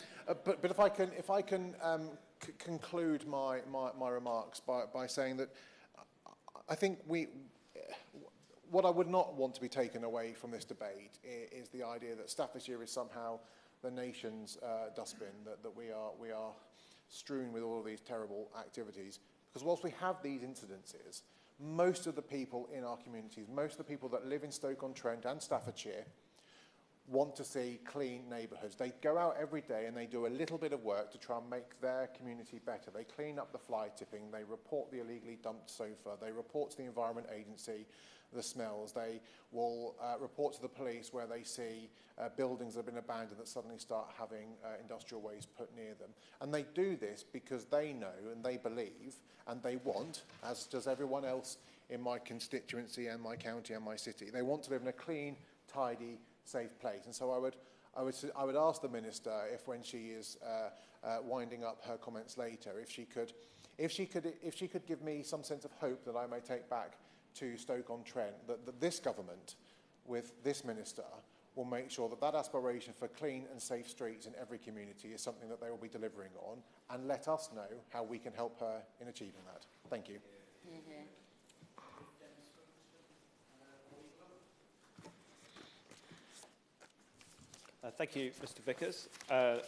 if I can conclude my remarks by saying that I think what I would not want to be taken away from this debate is the idea that Staffordshire is somehow the nation's dustbin, that we are strewn with all of these terrible activities. Because whilst we have these incidences, most of the people in our communities, most of the people that live in Stoke-on-Trent and Staffordshire want to see clean neighbourhoods. They go out every day and they do a little bit of work to try and make their community better. They clean up the fly tipping, they report the illegally dumped sofa, they report to the Environment Agency the smells, they will report to the police where they see buildings that have been abandoned that suddenly start having industrial waste put near them. And they do this because they know and they believe and they want, as does everyone else in my constituency and my county and my city, they want to live in a clean, tidy, safe place. And so I would ask the Minister if, when she is winding up her comments later, if she could give me some sense of hope that I may take back to Stoke-on-Trent, that this government, with this Minister, will make sure that aspiration for clean and safe streets in every community is something that they will be delivering on, and let us know how we can help her in achieving that. Thank you. Thank you, Mr Vickers.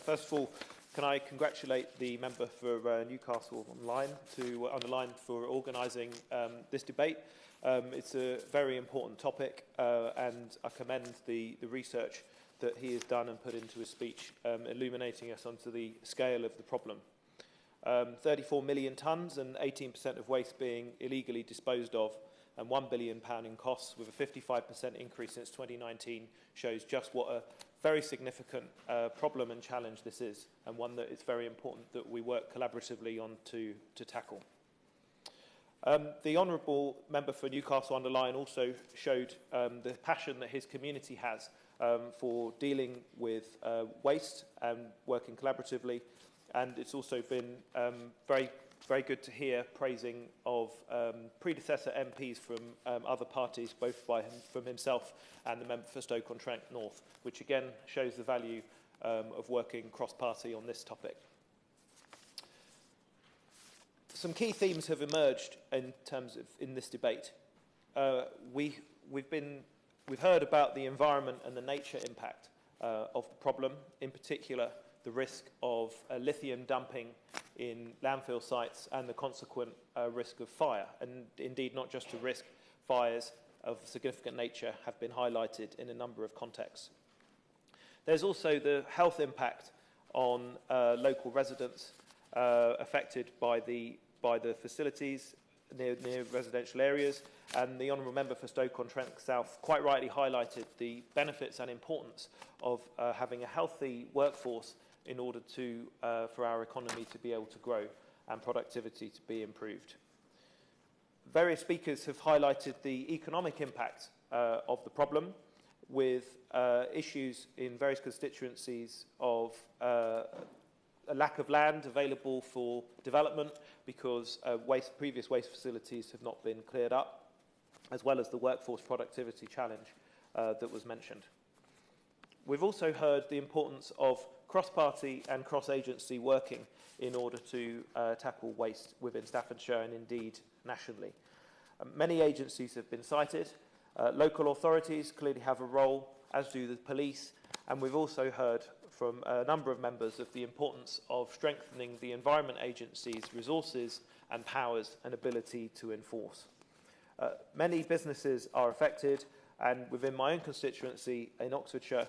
First of all, can I congratulate the member for Newcastle Underline for organising this debate. It's a very important topic, and I commend the research that he has done and put into his speech, illuminating us onto the scale of the problem. 34 million tonnes and 18% of waste being illegally disposed of, and £1 billion in costs, with a 55% increase since 2019, shows just what a very significant problem and challenge this is, and one that it's very important that we work collaboratively on to tackle. The Honourable Member for Newcastle Underline also showed the passion that his community has for dealing with waste and working collaboratively, and it's also been very good to hear praising of predecessor MPs from other parties, both from himself and the member for Stoke-on-Trent North, which again shows the value of working cross-party on this topic. Some key themes have emerged in this debate. We've heard about the environment and the nature impact of the problem, in particular the risk of lithium dumping in landfill sites and the consequent risk of fire. And indeed, not just a risk, fires of significant nature have been highlighted in a number of contexts. There's also the health impact on local residents affected by the by the facilities near residential areas, and the Honourable Member for Stoke-on-Trent South quite rightly highlighted the benefits and importance of having a healthy workforce in order to, for our economy to be able to grow and productivity to be improved. Various speakers have highlighted the economic impact of the problem, with issues in various constituencies of a lack of land available for development because previous waste facilities have not been cleared up, as well as the workforce productivity challenge that was mentioned. We've also heard the importance of cross-party and cross-agency working in order to tackle waste within Staffordshire and indeed nationally. Many agencies have been cited. Local authorities clearly have a role, as do the police, and we've also heard from a number of members of the importance of strengthening the Environment Agency's resources and powers and ability to enforce. Many businesses are affected, and within my own constituency in Oxfordshire,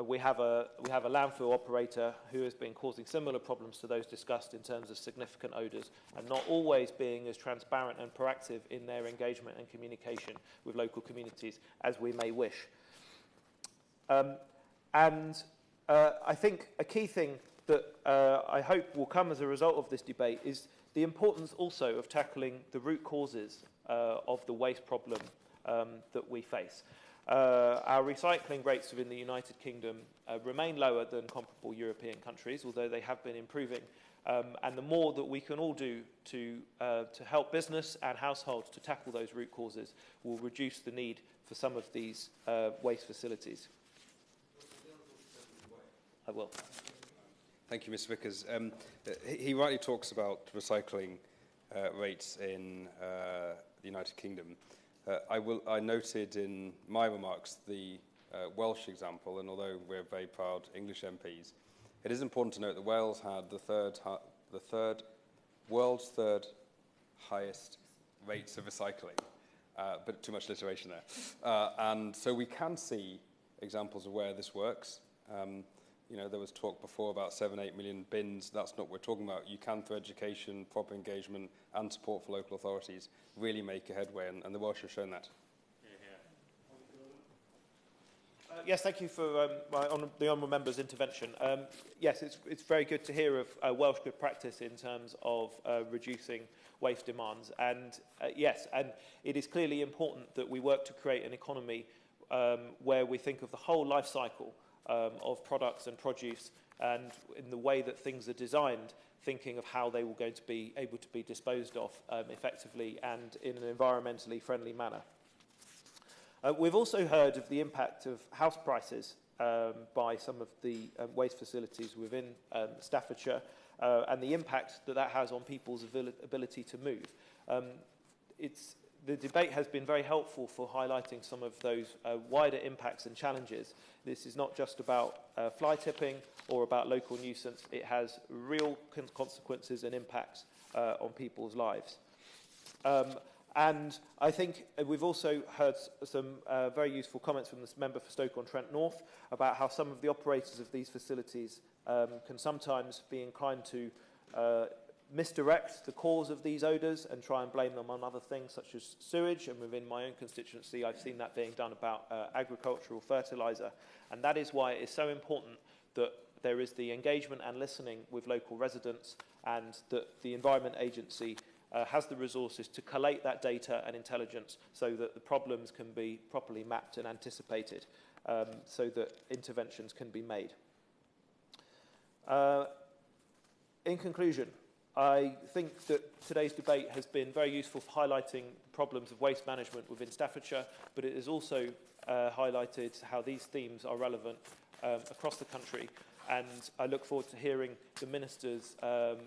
we have a landfill operator who has been causing similar problems to those discussed in terms of significant odours and not always being as transparent and proactive in their engagement and communication with local communities as we may wish. I think a key thing that I hope will come as a result of this debate is the importance also of tackling the root causes of the waste problem that we face. Our recycling rates within the United Kingdom remain lower than comparable European countries, although they have been improving. And the more that we can all do to help business and households to tackle those root causes will reduce the need for some of these waste facilities. I will. Thank you, Mr. Vickers. He rightly talks about recycling rates in the United Kingdom. I noted in my remarks the Welsh example, and although we're very proud English MPs, it is important to note that Wales had the world's third highest rates of recycling, but too much alliteration there. And so we can see examples of where this works. You know, there was talk before about 7-8 million bins. That's not what we're talking about. You can, through education, proper engagement, and support for local authorities, really make a headway, and the Welsh have shown that. Yes, thank you for the Honourable Member's intervention. Yes, it's very good to hear of Welsh good practice in terms of reducing waste demands. And yes, and it is clearly important that we work to create an economy where we think of the whole life cycle of products and produce, and in the way that things are designed, thinking of how they were going to be able to be disposed of effectively and in an environmentally friendly manner. We've also heard of the impact of house prices by some of the waste facilities within Staffordshire and the impact that that has on people's ability to move. The debate has been very helpful for highlighting some of those wider impacts and challenges. This is not just about fly tipping or about local nuisance. It has real consequences and impacts on people's lives. And I think we've also heard some very useful comments from this member for Stoke-on-Trent North about how some of the operators of these facilities can sometimes be inclined to misdirect the cause of these odours and try and blame them on other things such as sewage. And within my own constituency, I've seen that being done about agricultural fertiliser. And that is why it is so important that there is the engagement and listening with local residents, and that the Environment Agency has the resources to collate that data and intelligence so that the problems can be properly mapped and anticipated, so that interventions can be made. In conclusion, I think that today's debate has been very useful for highlighting problems of waste management within Staffordshire, but it has also highlighted how these themes are relevant across the country. And I look forward to hearing the Minister's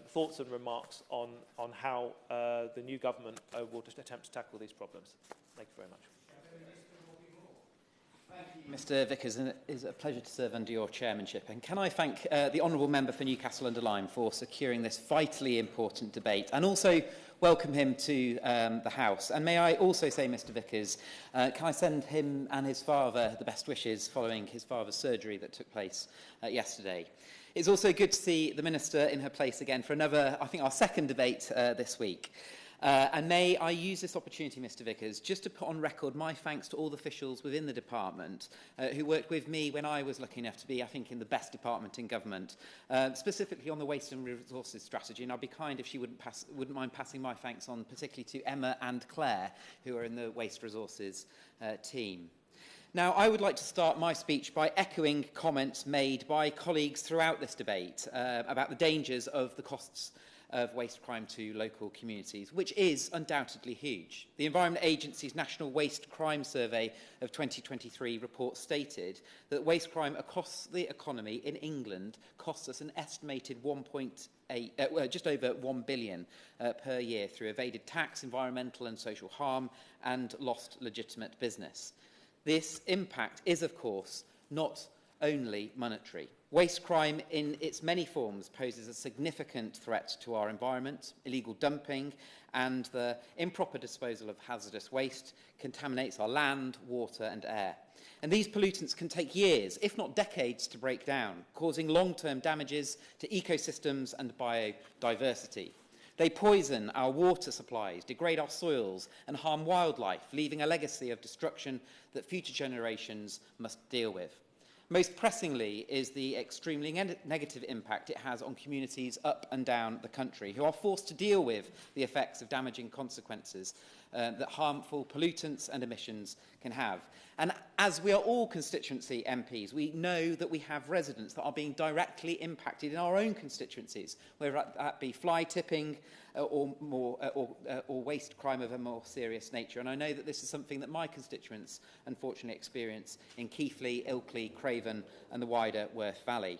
thoughts and remarks on how the new government will just attempt to tackle these problems. Thank you very much. Thank you, Mr Vickers, and it is a pleasure to serve under your chairmanship. And can I thank the Honourable Member for Newcastle under Lyme for securing this vitally important debate, and also welcome him to the House. And may I also say, Mr Vickers, can I send him and his father the best wishes following his father's surgery that took place yesterday. It's also good to see the Minister in her place again for another, I think, our second debate this week. And may I use this opportunity, Mr Vickers, just to put on record my thanks to all the officials within the department who worked with me when I was lucky enough to be, I think, in the best department in government, specifically on the Waste and Resources strategy. And I'd be kind if she wouldn't mind passing my thanks on, particularly to Emma and Claire, who are in the Waste Resources team. Now, I would like to start my speech by echoing comments made by colleagues throughout this debate about the dangers of the costs of waste crime to local communities, which is undoubtedly huge. The Environment Agency's National Waste Crime Survey of 2023 report stated that waste crime across the economy in England costs us an estimated just over 1 billion per year through evaded tax, environmental and social harm, and lost legitimate business. This impact is, of course, not only monetary. Waste crime in its many forms poses a significant threat to our environment. Illegal dumping and the improper disposal of hazardous waste contaminates our land, water and air. And these pollutants can take years, if not decades, to break down, causing long-term damages to ecosystems and biodiversity. They poison our water supplies, degrade our soils and harm wildlife, leaving a legacy of destruction that future generations must deal with. Most pressingly is the extremely negative impact it has on communities up and down the country, who are forced to deal with the effects of damaging consequences that harmful pollutants and emissions can have. And as we are all constituency MPs, we know that we have residents that are being directly impacted in our own constituencies, whether that be fly tipping or waste crime of a more serious nature. And I know that this is something that my constituents unfortunately experience in Keighley, Ilkley, Craven and the wider Worth Valley.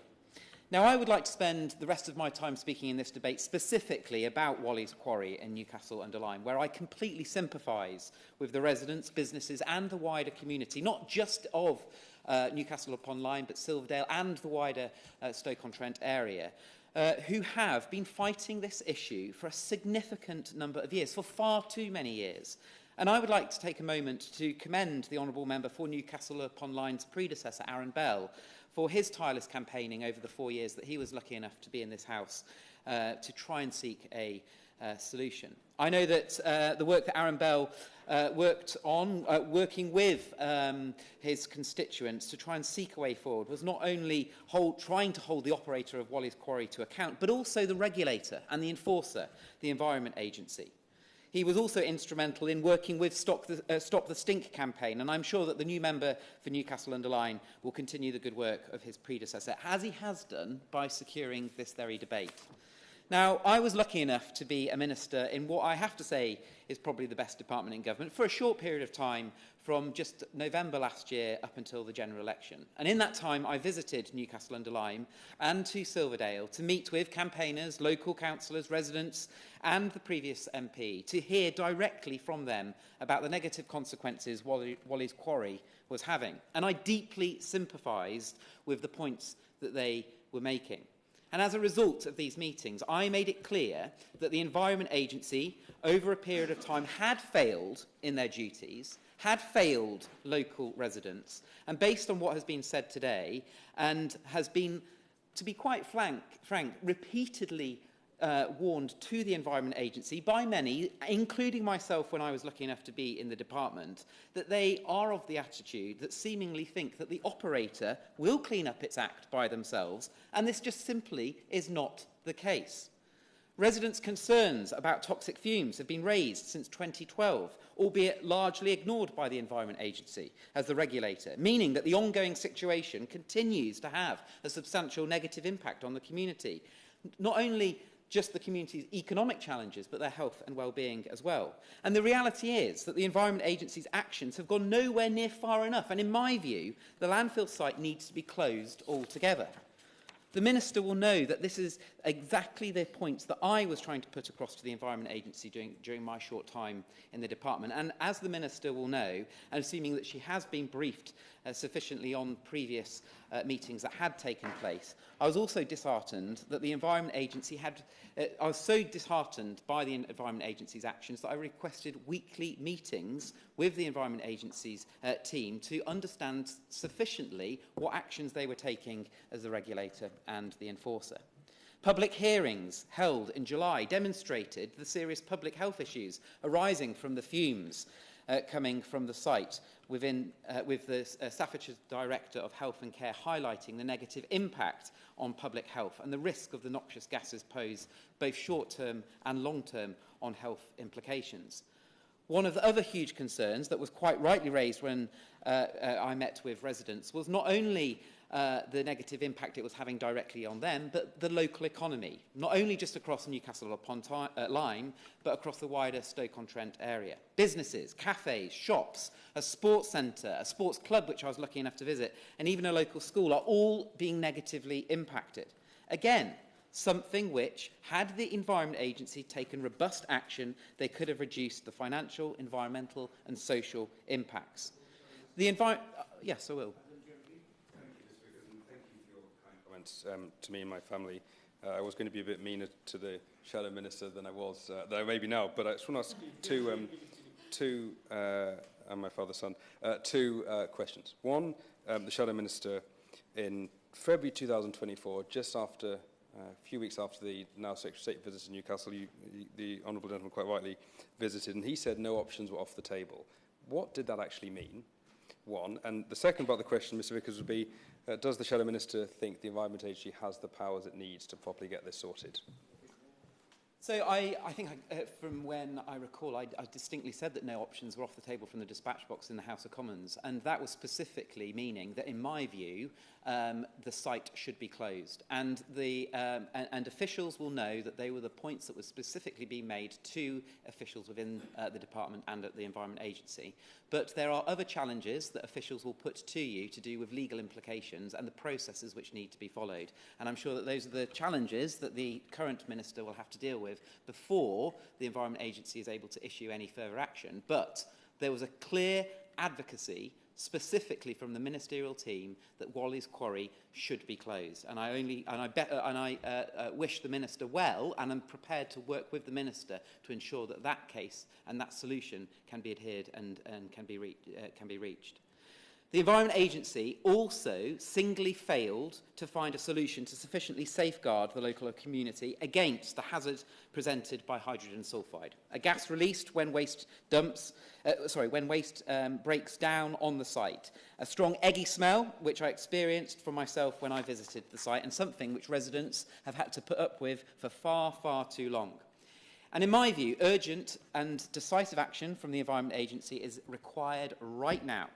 Now, I would like to spend the rest of my time speaking in this debate specifically about Wally's Quarry in Newcastle-under-Lyme, where I completely sympathise with the residents, businesses and the wider community, not just of Newcastle-upon-Lyme, but Silverdale and the wider Stoke-on-Trent area, who have been fighting this issue for a significant number of years, for far too many years. And I would like to take a moment to commend the Honourable Member for Newcastle-upon-Lyme's predecessor, Aaron Bell, for his tireless campaigning over the 4 years that he was lucky enough to be in this House to try and seek a solution. I know that the work that Aaron Bell worked on, working with his constituents to try and seek a way forward, was not only trying to hold the operator of Wally's Quarry to account, but also the regulator and the enforcer, the Environment Agency. He was also instrumental in working with Stop the Stink campaign, and I'm sure that the new member for Newcastle-under-Lyme will continue the good work of his predecessor, as he has done by securing this very debate. Now, I was lucky enough to be a minister in what I have to say is probably the best department in government for a short period of time, from just November last year up until the general election. And in that time, I visited Newcastle-under-Lyme and to Silverdale to meet with campaigners, local councillors, residents and the previous MP to hear directly from them about the negative consequences Wally's Quarry was having. And I deeply sympathised with the points that they were making. And as a result of these meetings, I made it clear that the Environment Agency, over a period of time, had failed in their duties, had failed local residents, and based on what has been said today, and has been, to be quite frank, repeatedly warned to the Environment Agency by many, including myself when I was lucky enough to be in the department, that they are of the attitude that seemingly think that the operator will clean up its act by themselves, and this just simply is not the case. Residents' concerns about toxic fumes have been raised since 2012, albeit largely ignored by the Environment Agency as the regulator, meaning that the ongoing situation continues to have a substantial negative impact on the community, not only just the community's economic challenges, but their health and well-being as well. And the reality is that the Environment Agency's actions have gone nowhere near far enough, and in my view, the landfill site needs to be closed altogether. the Minister will know that this is exactly the points that I was trying to put across to the Environment Agency during my short time in the department. And as the Minister will know, and assuming that she has been briefed sufficiently on previous meetings that had taken place, I was also disheartened that the Environment Agency had... I was so disheartened by the Environment Agency's actions that I requested weekly meetings with the Environment Agency's team to understand sufficiently what actions they were taking as the regulator and the enforcer. Public hearings held in July demonstrated the serious public health issues arising from the fumes coming from the site, with the Staffordshire Director of Health and Care highlighting the negative impact on public health and the risk of the noxious gases pose both short-term and long-term on health implications. One of the other huge concerns that was quite rightly raised when I met with residents was not only the negative impact it was having directly on them, but the local economy, not only just across Newcastle upon Lyme, but across the wider Stoke-on-Trent area. Businesses, cafes, shops, a sports centre, a sports club which I was lucky enough to visit, and even a local school are all being negatively impacted. Again, something which, had the Environment Agency taken robust action, they could have reduced the financial, environmental and social impacts. Yes, I will. To me and my family. I was going to be a bit meaner to the Shadow Minister than I was, than I may be now, but I just want to ask and my father's son, two questions. One, the Shadow Minister in February 2024, just after, a few weeks after the now Secretary of State visit to Newcastle, the Honourable Gentleman quite rightly visited, and he said no options were off the table. What did that actually mean? One. And the second part of the question, Mr Vickers, would be, does the Shadow Minister think the Environment Agency has the powers it needs to properly get this sorted? So I think from when I recall, I distinctly said that no options were off the table from the dispatch box in the House of Commons, and that was specifically meaning that, in my view, the site should be closed. And and officials will know that they were the points that were specifically being made to officials within the department and at the Environment Agency. But there are other challenges that officials will put to you to do with legal implications and the processes which need to be followed. And I'm sure that those are the challenges that the current Minister will have to deal with before the Environment Agency is able to issue any further action. But there was a clear advocacy specifically from the ministerial team that Wally's Quarry should be closed. And I wish the Minister well, and I'm prepared to work with the Minister to ensure that that case and that solution can be adhered and can be reached. The Environment Agency also singly failed to find a solution to sufficiently safeguard the local community against the hazard presented by hydrogen sulfide, a gas released when waste breaks down on the site. A strong eggy smell, which I experienced for myself when I visited the site, and something which residents have had to put up with for far, far too long. And in my view, urgent and decisive action from the Environment Agency is required right now.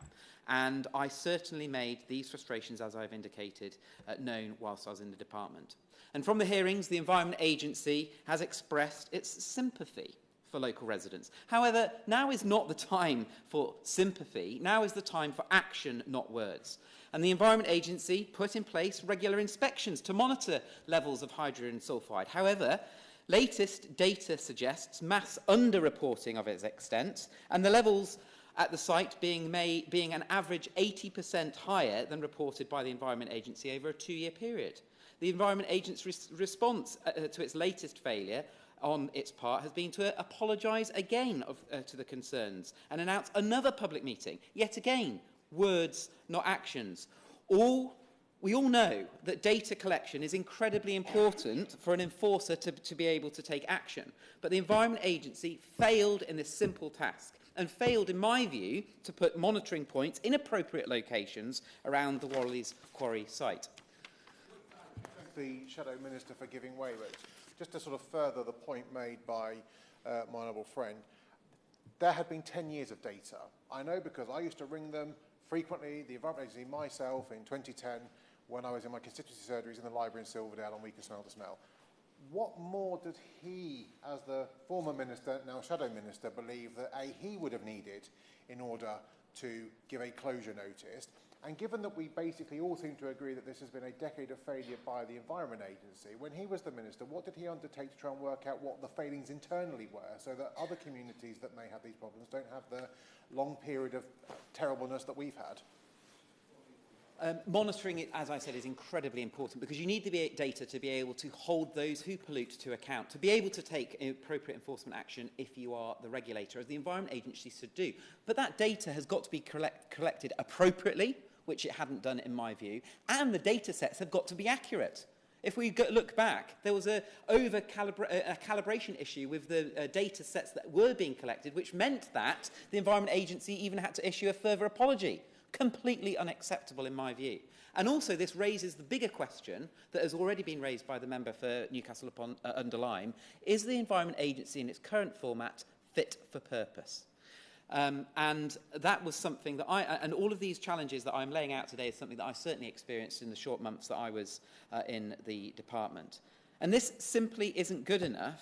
And I certainly made these frustrations, as I've indicated, known whilst I was in the department. And from the hearings, the Environment Agency has expressed its sympathy for local residents. However, now is not the time for sympathy. Now is the time for action, not words. And the Environment Agency put in place regular inspections to monitor levels of hydrogen sulfide. However, latest data suggests mass underreporting of its extent, and the levels at the site being an average 80% higher than reported by the Environment Agency over a 2-year period. The Environment Agency's response to its latest failure on its part has been to apologise again to the concerns and announce another public meeting. Yet again, words, not actions. We all know that data collection is incredibly important for an enforcer to be able to take action. But the Environment Agency failed in this simple task, and failed, in my view, to put monitoring points in appropriate locations around the Wally's Quarry site. The Shadow Minister for giving way, but just to sort of further the point made by my honourable friend, there had been 10 years of data. I know because I used to ring them frequently, the Environment Agency, myself, in 2010, when I was in my constituency surgeries in the library in Silverdale, and we could smell the smell. What more did he, as the former minister, now Shadow Minister, believe that he would have needed in order to give a closure notice. And given that we basically all seem to agree that this has been a decade of failure by the Environment Agency, when he was the Minister, what did he undertake to try and work out what the failings internally were so that other communities that may have these problems don't have the long period of terribleness that we've had? Monitoring it, as I said, is incredibly important because you need the data to be able to hold those who pollute to account, to be able to take appropriate enforcement action if you are the regulator, as the Environment Agency should do. But that data has got to be collected appropriately, which it hadn't done in my view, and the data sets have got to be accurate. If we look back, there was a calibration issue with the data sets that were being collected, which meant that the Environment Agency even had to issue a further apology. Completely unacceptable in my view. And also this raises the bigger question that has already been raised by the member for Newcastle upon Lyme: is the Environment Agency in its current format fit for purpose? And that was something that and all of these challenges that I'm laying out today is something that I certainly experienced in the short months that I was in the department. And this simply isn't good enough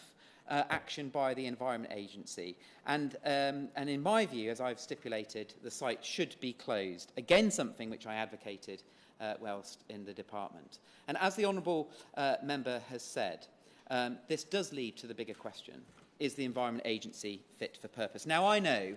action by the Environment Agency. And in my view, as I've stipulated, the site should be closed. Again, something which I advocated whilst in the department. And as the Honourable member has said, this does lead to the bigger question: is the Environment Agency fit for purpose? Now, I know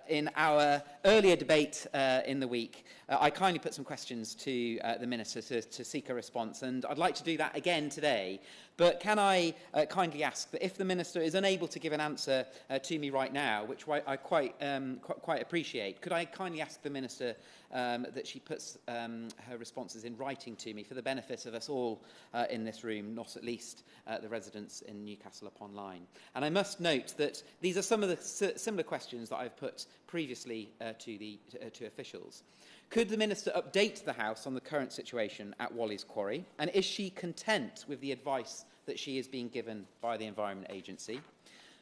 in our earlier debate in the week, I kindly put some questions to the Minister to seek a response, and I'd like to do that again today. But can I kindly ask that if the Minister is unable to give an answer to me right now, which I quite appreciate, could I kindly ask the Minister that she puts her responses in writing to me for the benefit of us all in this room, not at least the residents in Newcastle upon Lyme. And I must note that these are some of the similar questions that I've put previously to officials. Could the Minister update the House on the current situation at Wally's Quarry? And is she content with the advice that she is being given by the Environment Agency?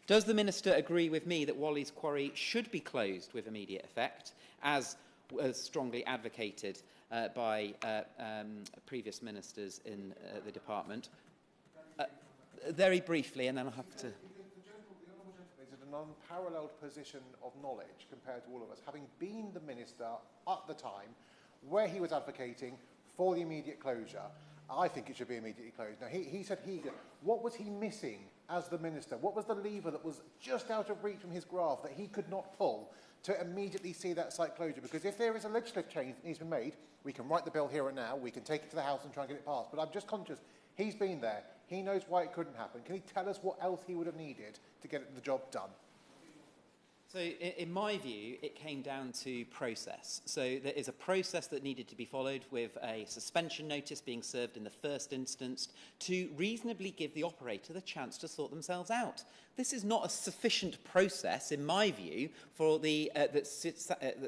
Does the Minister agree with me that Wally's Quarry should be closed with immediate effect, as was strongly advocated by previous ministers in the department? Very briefly, and then I'll have to... An unparalleled position of knowledge compared to all of us, having been the Minister at the time where he was advocating for the immediate closure. I think it should be immediately closed. Now, he said what was he missing as the Minister? What was the lever that was just out of reach from his grasp that he could not pull to immediately see that site closure? Because if there is a legislative change that needs to be made, we can write the bill here and now, we can take it to the House and try and get it passed. But I'm just conscious, he's been there, he knows why it couldn't happen. Can he tell us what else he would have needed to get the job done? So in my view, it came down to process. So there is a process that needed to be followed with a suspension notice being served in the first instance to reasonably give the operator the chance to sort themselves out. This is not a sufficient process, in my view, for that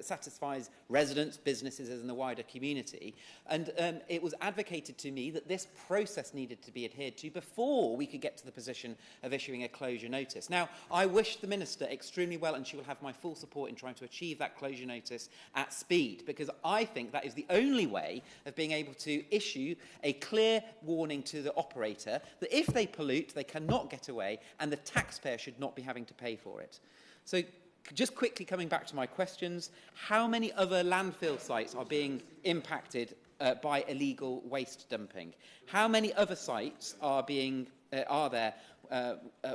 satisfies residents, businesses and the wider community. And it was advocated to me that this process needed to be adhered to before we could get to the position of issuing a closure notice. Now, I wish the Minister extremely well, and she will have my full support in trying to achieve that closure notice at speed, because I think that is the only way of being able to issue a clear warning to the operator that if they pollute, they cannot get away, and the taxpayer should not be having to pay for it. So just quickly coming back to my questions, how many other landfill sites are being impacted by illegal waste dumping? How many other sites are there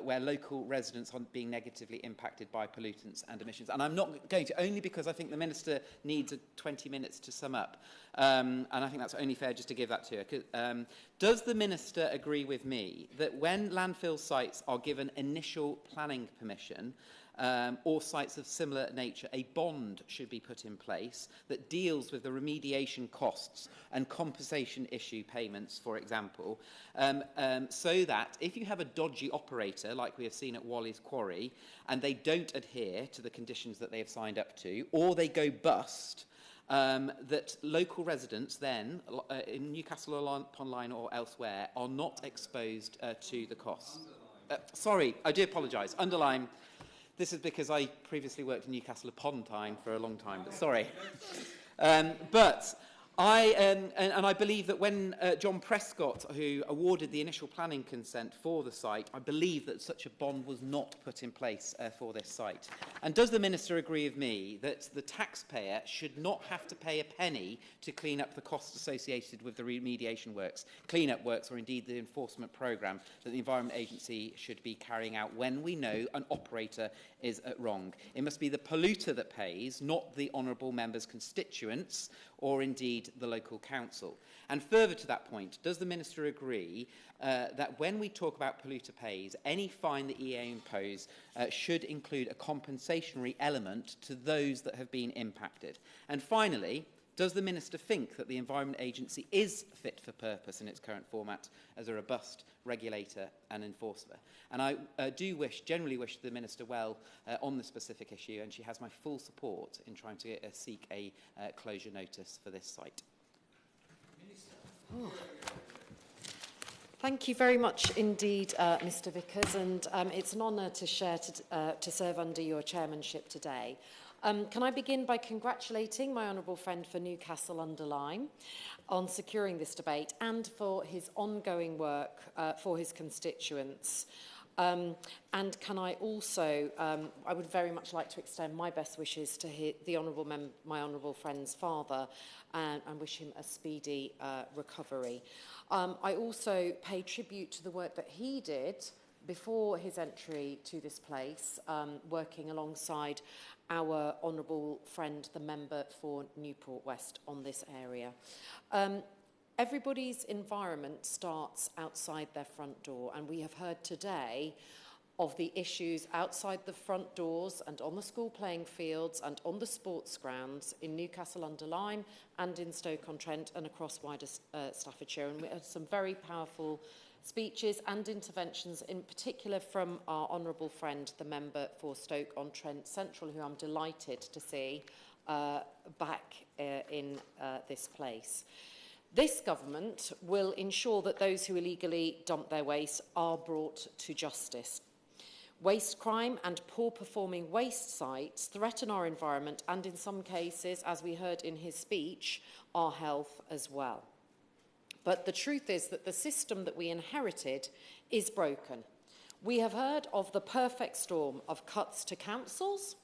where local residents are being negatively impacted by pollutants and emissions? And I'm not going to, only because I think the Minister needs 20 minutes to sum up. And I think that's only fair just to give that to her. Does the Minister agree with me that when landfill sites are given initial planning permission, or sites of similar nature, a bond should be put in place that deals with the remediation costs and compensation issue payments, for example, so that if you have a dodgy operator, like we have seen at Wally's Quarry, and they don't adhere to the conditions that they have signed up to, or they go bust, that local residents then, in Newcastle upon Lyme or elsewhere, are not exposed to the costs. Sorry, I do apologise. Underline. This is because I previously worked in Newcastle upon Tyne for a long time, but sorry. But I believe that when John Prescott, who awarded the initial planning consent for the site, I believe that such a bond was not put in place for this site. And does the Minister agree with me that the taxpayer should not have to pay a penny to clean up the costs associated with the remediation works, clean-up works, or indeed the enforcement programme that the Environment Agency should be carrying out when we know an operator is wrong? It must be the polluter that pays, not the honourable member's constituents, or indeed the local council. And further to that point, does the Minister agree that when we talk about polluter pays, any fine the EA impose should include a compensatory element to those that have been impacted? And finally, does the Minister think that the Environment Agency is fit for purpose in its current format as a robust regulator and enforcer? And I generally wish the Minister well on the specific issue, and she has my full support in trying to seek a closure notice for this site. Oh. Thank you very much indeed, Mr Vickers, and it's an honour to serve under your chairmanship today. Can I begin by congratulating my honourable friend for Newcastle-under-Lyme on securing this debate and for his ongoing work for his constituents. And can I also, I would very much like to extend my best wishes to my honourable friend's father and wish him a speedy recovery. I also pay tribute to the work that he did before his entry to this place, working alongside our honourable friend, the member for Newport West, on this area. Everybody's environment starts outside their front door, and we have heard today of the issues outside the front doors and on the school playing fields and on the sports grounds in Newcastle-under-Lyme and in Stoke-on-Trent and across wider Staffordshire. And we had some very powerful speeches and interventions, in particular from our honourable friend, the member for Stoke-on-Trent Central, who I'm delighted to see back in this place. This government will ensure that those who illegally dump their waste are brought to justice. Waste crime and poor-performing waste sites threaten our environment and, in some cases, as we heard in his speech, our health as well. But the truth is that the system that we inherited is broken. We have heard of the perfect storm of cuts to councils,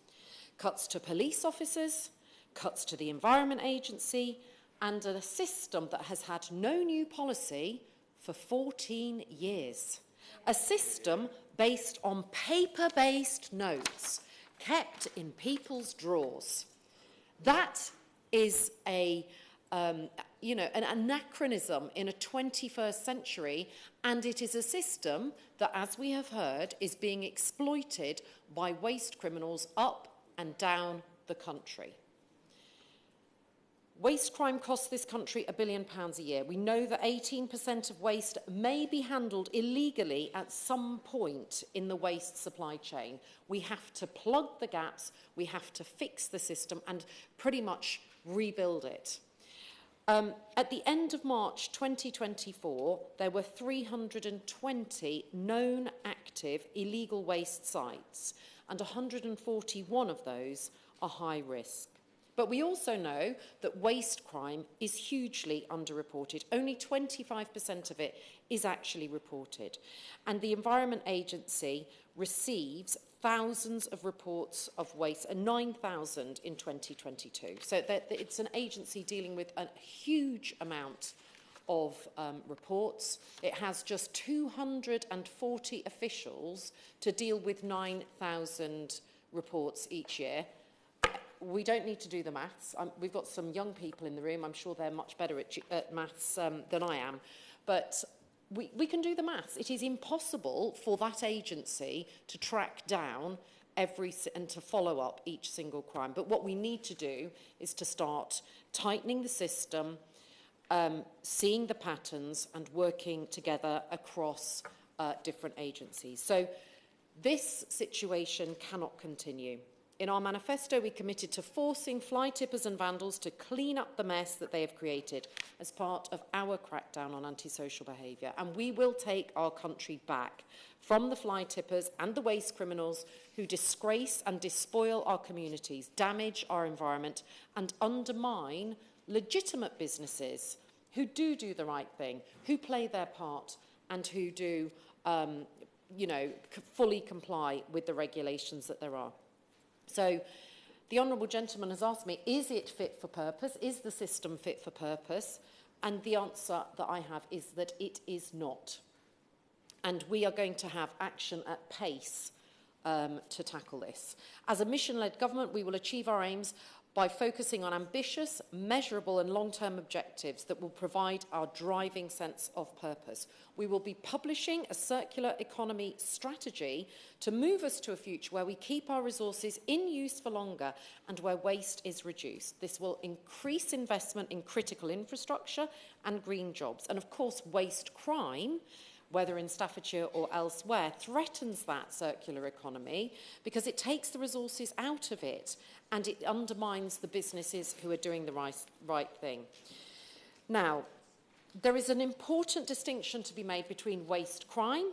cuts to police officers, cuts to the Environment Agency, and a system that has had no new policy for 14 years. A system based on paper-based notes kept in people's drawers. That is an anachronism in a 21st century, and it is a system that, as we have heard, is being exploited by waste criminals up and down the country. Waste crime costs this country £1 billion a year. We know that 18% of waste may be handled illegally at some point in the waste supply chain. We have to plug the gaps, we have to fix the system and pretty much rebuild it. At the end of March 2024, there were 320 known active illegal waste sites, and 141 of those are high risk. But we also know that waste crime is hugely underreported. Only 25% of it is actually reported. And the Environment Agency receives thousands of reports of waste, 9,000 in 2022. So it's an agency dealing with a huge amount of reports. It has just 240 officials to deal with 9,000 reports each year. We don't need to do the maths. We've got some young people in the room. I'm sure they're much better at maths than I am. But we can do the maths. It is impossible for that agency to track down and to follow up each single crime. But what we need to do is to start tightening the system, seeing the patterns and working together across different agencies. So this situation cannot continue. In our manifesto, we committed to forcing fly tippers and vandals to clean up the mess that they have created as part of our crackdown on antisocial behaviour. And we will take our country back from the fly tippers and the waste criminals who disgrace and despoil our communities, damage our environment and undermine legitimate businesses who do the right thing, who play their part, and who do, fully comply with the regulations that there are. So the Honourable Gentleman has asked me, is it fit for purpose? Is the system fit for purpose? And the answer that I have is that it is not. And we are going to have action at pace to tackle this. As a mission-led government, we will achieve our aims by focusing on ambitious, measurable and long-term objectives that will provide our driving sense of purpose. We will be publishing a circular economy strategy to move us to a future where we keep our resources in use for longer and where waste is reduced. This will increase investment in critical infrastructure and green jobs. And of course, waste crime, whether in Staffordshire or elsewhere, threatens that circular economy because it takes the resources out of it and it undermines the businesses who are doing the right thing. Now, there is an important distinction to be made between waste crime,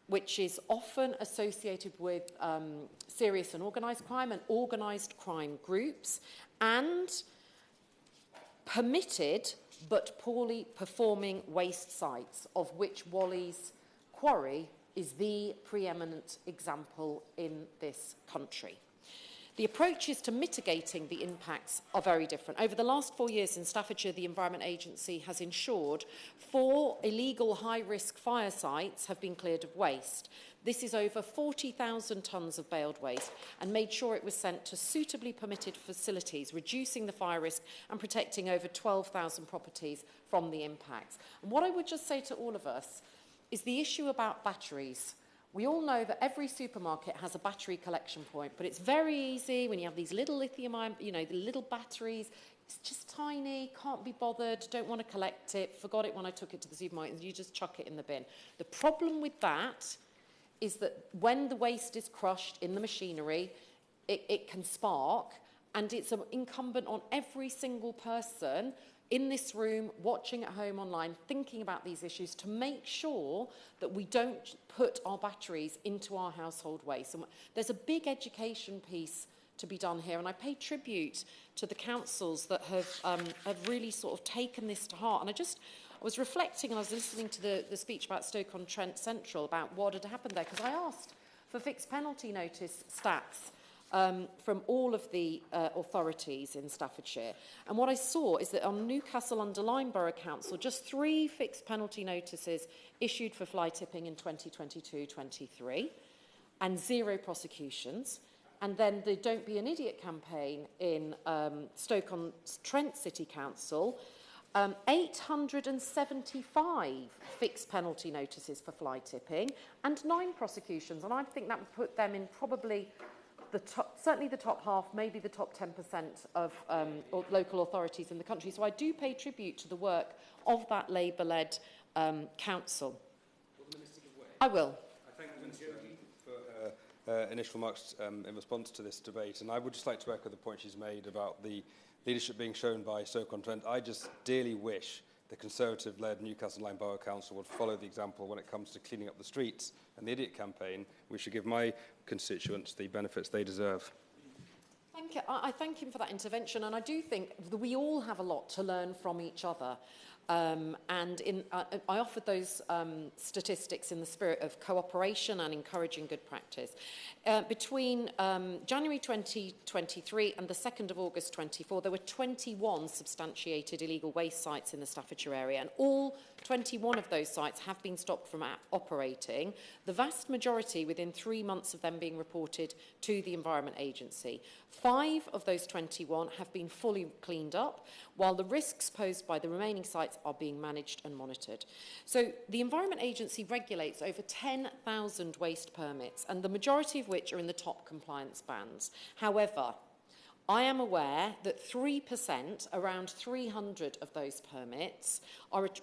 which is often associated with serious and organised crime groups, and permitted but poorly performing waste sites, of which Wally's Quarry is the preeminent example in this country. The approaches to mitigating the impacts are very different. Over the last 4 years in Staffordshire, the Environment Agency has ensured 4 illegal high-risk fire sites have been cleared of waste. This is over 40,000 tonnes of baled waste, and made sure it was sent to suitably permitted facilities, reducing the fire risk and protecting over 12,000 properties from the impacts. And what I would just say to all of us is the issue about batteries. We all know that every supermarket has a battery collection point, but it's very easy when you have these little lithium-ion, the little batteries. It's just tiny, can't be bothered, don't want to collect it, forgot it when I took it to the supermarket, and you just chuck it in the bin. The problem with that is that when the waste is crushed in the machinery, it can spark, and it's incumbent on every single person in this room, watching at home online, thinking about these issues, to make sure that we don't put our batteries into our household waste. And there's a big education piece to be done here, and I pay tribute to the councils that have really sort of taken this to heart. And I was reflecting, and I was listening to the speech about Stoke-on-Trent Central, about what had happened there, because I asked for fixed penalty notice stats from all of the authorities in Staffordshire. And what I saw is that on Newcastle-under-Lyme Borough Council, just 3 fixed penalty notices issued for fly tipping in 2022-23, and 0 prosecutions. And then the Don't Be an Idiot campaign in Stoke-on-Trent City Council, 875 fixed penalty notices for fly tipping and 9 prosecutions. And I think that would put them in probably certainly the top half, maybe the top 10% of local authorities in the country. So I do pay tribute to the work of that Labour-led council. Will the Minister give way? I will. I thank the Minister for her initial remarks in response to this debate, and I would just like to echo the point she's made about the leadership being shown by Stoke-on-Trent. I just dearly wish the Conservative-led Newcastle-Lyme Borough Council would follow the example when it comes to cleaning up the streets and the Idiot campaign. We should give my constituents the benefits they deserve. Thank you. I thank him for that intervention, and I do think that we all have a lot to learn from each other. I offered those statistics in the spirit of cooperation and encouraging good practice. Between January 2023 and the 2nd of August 24, there were 21 substantiated illegal waste sites in the Staffordshire area, and all 21 of those sites have been stopped from operating, the vast majority within 3 months of them being reported to the Environment Agency. 5 of those 21 have been fully cleaned up, while the risks posed by the remaining sites are being managed and monitored. So the Environment Agency regulates over 10,000 waste permits, and the majority of which are in the top compliance bands. However, I am aware that 3%, around 300 of those permits,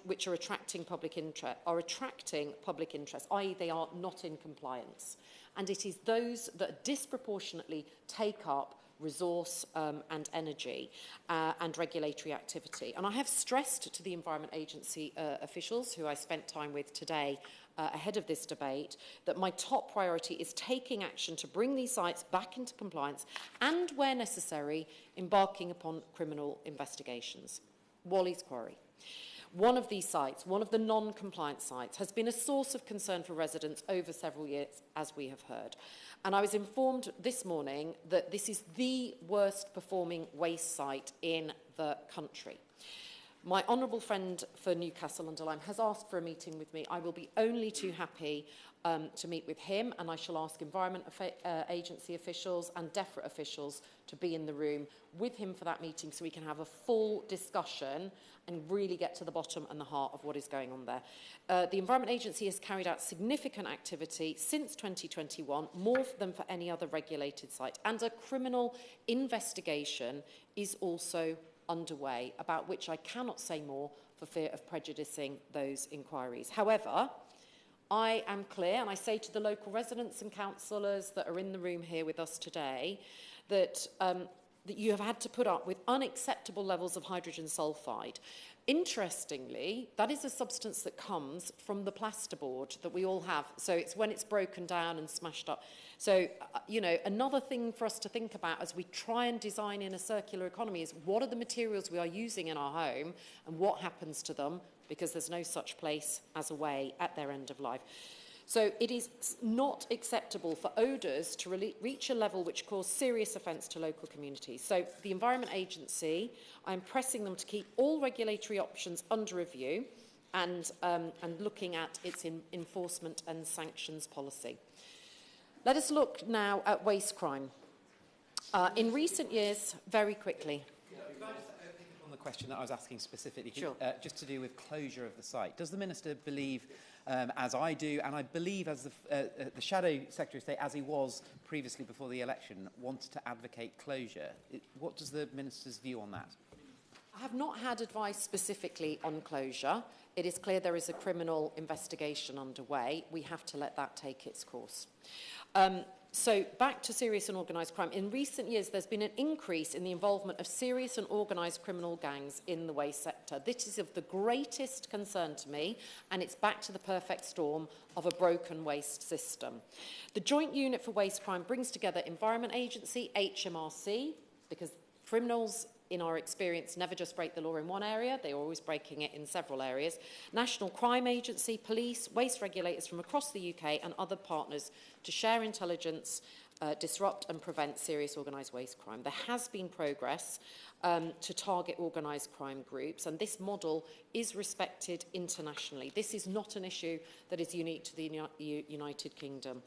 which are attracting public interest, i.e. they are not in compliance. And it is those that disproportionately take up resource and energy and regulatory activity. And I have stressed to the Environment Agency officials who I spent time with today ahead of this debate that my top priority is taking action to bring these sites back into compliance and, where necessary, embarking upon criminal investigations. Wally's Quarry. One of these sites, one of the non-compliant sites, has been a source of concern for residents over several years, as we have heard. And I was informed this morning that this is the worst performing waste site in the country. My honourable friend for Newcastle under Lyme has asked for a meeting with me. I will be only too happy to meet with him, and I shall ask Environment Agency officials and DEFRA officials to be in the room with him for that meeting so we can have a full discussion and really get to the bottom and the heart of what is going on there. The Environment Agency has carried out significant activity since 2021, more than for any other regulated site, and a criminal investigation is also underway, about which I cannot say more for fear of prejudicing those inquiries. However, I am clear, and I say to the local residents and councillors that are in the room here with us today, that that you have had to put up with unacceptable levels of hydrogen sulfide. Interestingly, that is a substance that comes from the plasterboard that we all have. So it's when it's broken down and smashed up. So, you know, another thing for us to think about as we try and design in a circular economy is what are the materials we are using in our home and what happens to them, because there's no such place as a way at their end of life. So it is not acceptable for odours to reach a level which cause serious offence to local communities. So the Environment Agency, I'm pressing them to keep all regulatory options under review and looking at its enforcement and sanctions policy. Let us look now at waste crime. In recent years, very quickly. On the question that I was asking specifically, sure. Just to do with closure of the site, does the Minister believe, as I do, and I believe as the Shadow Secretary of State, as he was previously before the election, wanted to advocate closure? What does the Minister's view on that? I have not had advice specifically on closure. It is clear there is a criminal investigation underway. We have to let that take its course. So back to serious and organised crime. In recent years, there's been an increase in the involvement of serious and organised criminal gangs in the waste sector. This is of the greatest concern to me, and it's back to the perfect storm of a broken waste system. The Joint Unit for Waste Crime brings together Environment Agency, HMRC, because criminals, in our experience, never just break the law in one area, they're always breaking it in several areas. National Crime Agency, police, waste regulators from across the UK and other partners to share intelligence, disrupt and prevent serious organised waste crime. There has been progress to target organised crime groups, and this model is respected internationally. This is not an issue that is unique to the United Kingdom.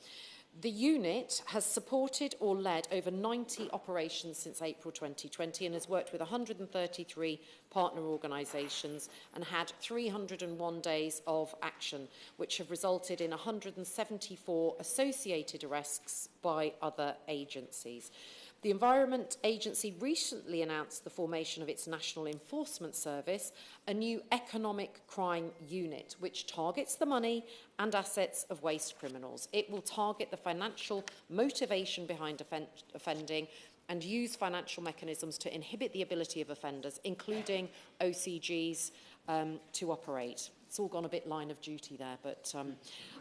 The unit has supported or led over 90 operations since April 2020 and has worked with 133 partner organisations and had 301 days of action, which have resulted in 174 associated arrests by other agencies. The Environment Agency recently announced the formation of its National Enforcement Service, a new economic crime unit which targets the money and assets of waste criminals. It will target the financial motivation behind offending and use financial mechanisms to inhibit the ability of offenders, including OCGs, to operate. It's all gone a bit line of duty there, but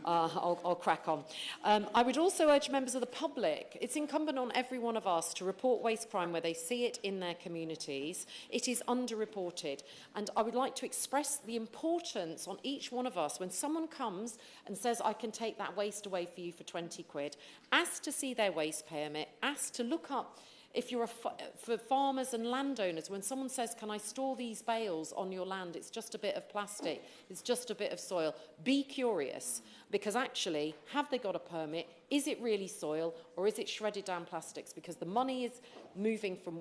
I'll crack on. I would also urge members of the public, it's incumbent on every one of us to report waste crime where they see it in their communities. It is underreported, and I would like to express the importance on each one of us when someone comes and says, I can take that waste away for you for 20 quid, ask to see their waste permit, ask to look up. If you're for farmers and landowners, when someone says, can I store these bales on your land, it's just a bit of plastic, it's just a bit of soil, be curious, because actually, have they got a permit? Is it really soil, or is it shredded down plastics? Because the money is moving from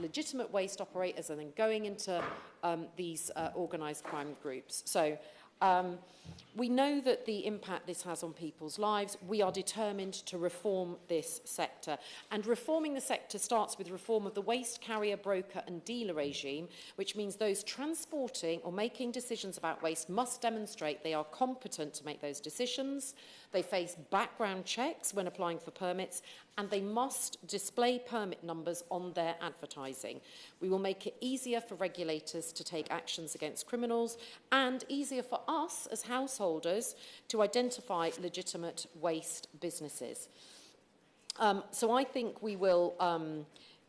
legitimate waste operators and then going into these organised crime groups. So We know that the impact this has on people's lives. We are determined to reform this sector. And reforming the sector starts with reform of the waste carrier, broker and dealer regime, which means those transporting or making decisions about waste must demonstrate they are competent to make those decisions. They face background checks when applying for permits, and they must display permit numbers on their advertising. We will make it easier for regulators to take actions against criminals and easier for us as householders to identify legitimate waste businesses. So I think we will...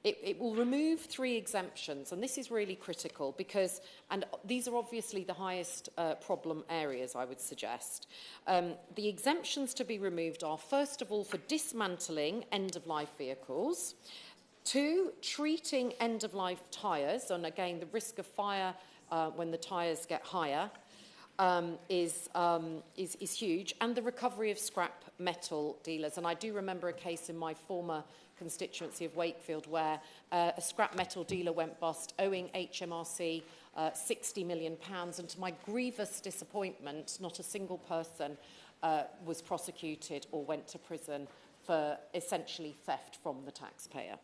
It will remove 3 exemptions, and this is really critical because, and these are obviously the highest problem areas, I would suggest. The exemptions to be removed are, first of all, for dismantling end-of-life vehicles, 2, treating end-of-life tyres, and again, the risk of fire when the tyres get higher is huge, and the recovery of scrap metal dealers. And I do remember a case in my former constituency of Wakefield where a scrap metal dealer went bust owing HMRC £60 million, and to my grievous disappointment, not a single person was prosecuted or went to prison for essentially theft from the taxpayer.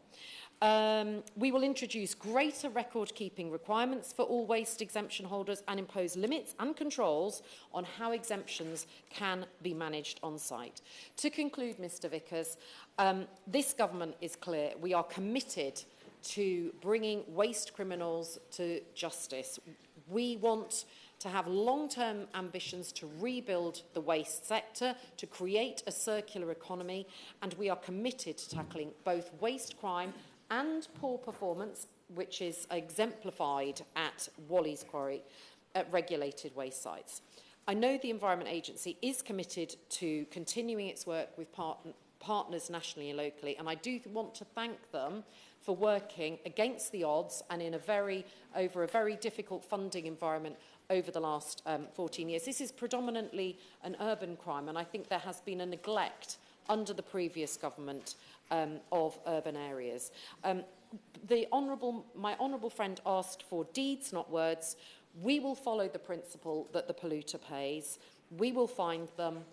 We will introduce greater record-keeping requirements for all waste exemption holders and impose limits and controls on how exemptions can be managed on site. To conclude, Mr Vickers, this government is clear. We are committed to bringing waste criminals to justice. We want to have long-term ambitions to rebuild the waste sector, to create a circular economy, and we are committed to tackling both waste crime and poor performance, which is exemplified at Wally's Quarry, at regulated waste sites. I know the Environment Agency is committed to continuing its work with partners nationally and locally, and I do want to thank them for working against the odds and in over a very difficult funding environment over the last 14 years. This is predominantly an urban crime, and I think there has been a neglect under the previous government of urban areas. My honourable friend asked for deeds, not words. We will follow the principle that the polluter pays. We will find them.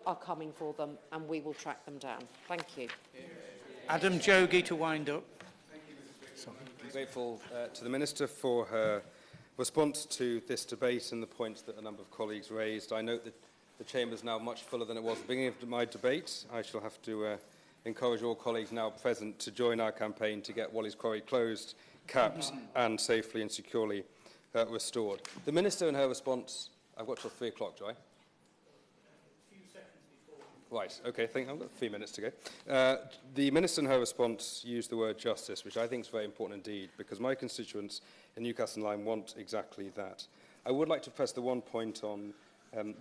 Are coming for them, and we will track them down. Thank you. Adam Jogi to wind up. I'm grateful to the Minister for her response to this debate and the points that a number of colleagues raised. I note that the chamber is now much fuller than it was at the beginning of my debate. I shall have to encourage all colleagues now present to join our campaign to get Wally's Quarry closed, capped and safely and securely restored. The Minister in her response, I've got till 3 o'clock, do I? Right, OK, I've got 3 minutes to go. The Minister in her response used the word justice, which I think is very important indeed, because my constituents in Newcastle and Lyme want exactly that. I would like to press the one point on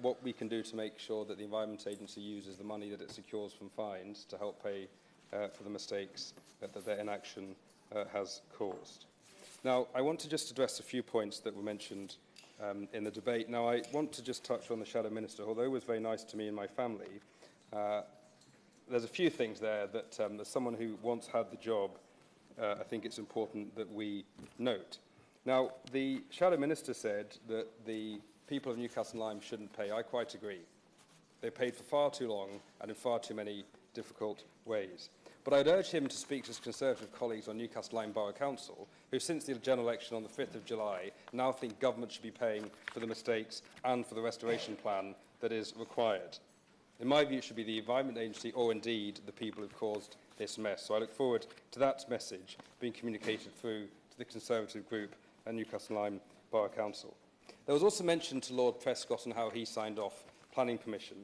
what we can do to make sure that the Environment Agency uses the money that it secures from fines to help pay for the mistakes that their inaction has caused. Now, I want to just address a few points that were mentioned in the debate. Now, I want to just touch on the Shadow Minister. Although he was very nice to me and my family, there's a few things there that, as someone who once had the job, I think it's important that we note. Now, the Shadow Minister said that the people of Newcastle and Lyme shouldn't pay. I quite agree. They paid for far too long and in far too many difficult ways. But I'd urge him to speak to his Conservative colleagues on Newcastle Lyme Borough Council, who since the general election on the 5th of July now think government should be paying for the mistakes and for the restoration plan that is required. In my view, it should be the Environment Agency or indeed the people who've caused this mess. So I look forward to that message being communicated through to the Conservative group and Newcastle Lyme Borough Council. There was also mention to Lord Prescott and how he signed off planning permission.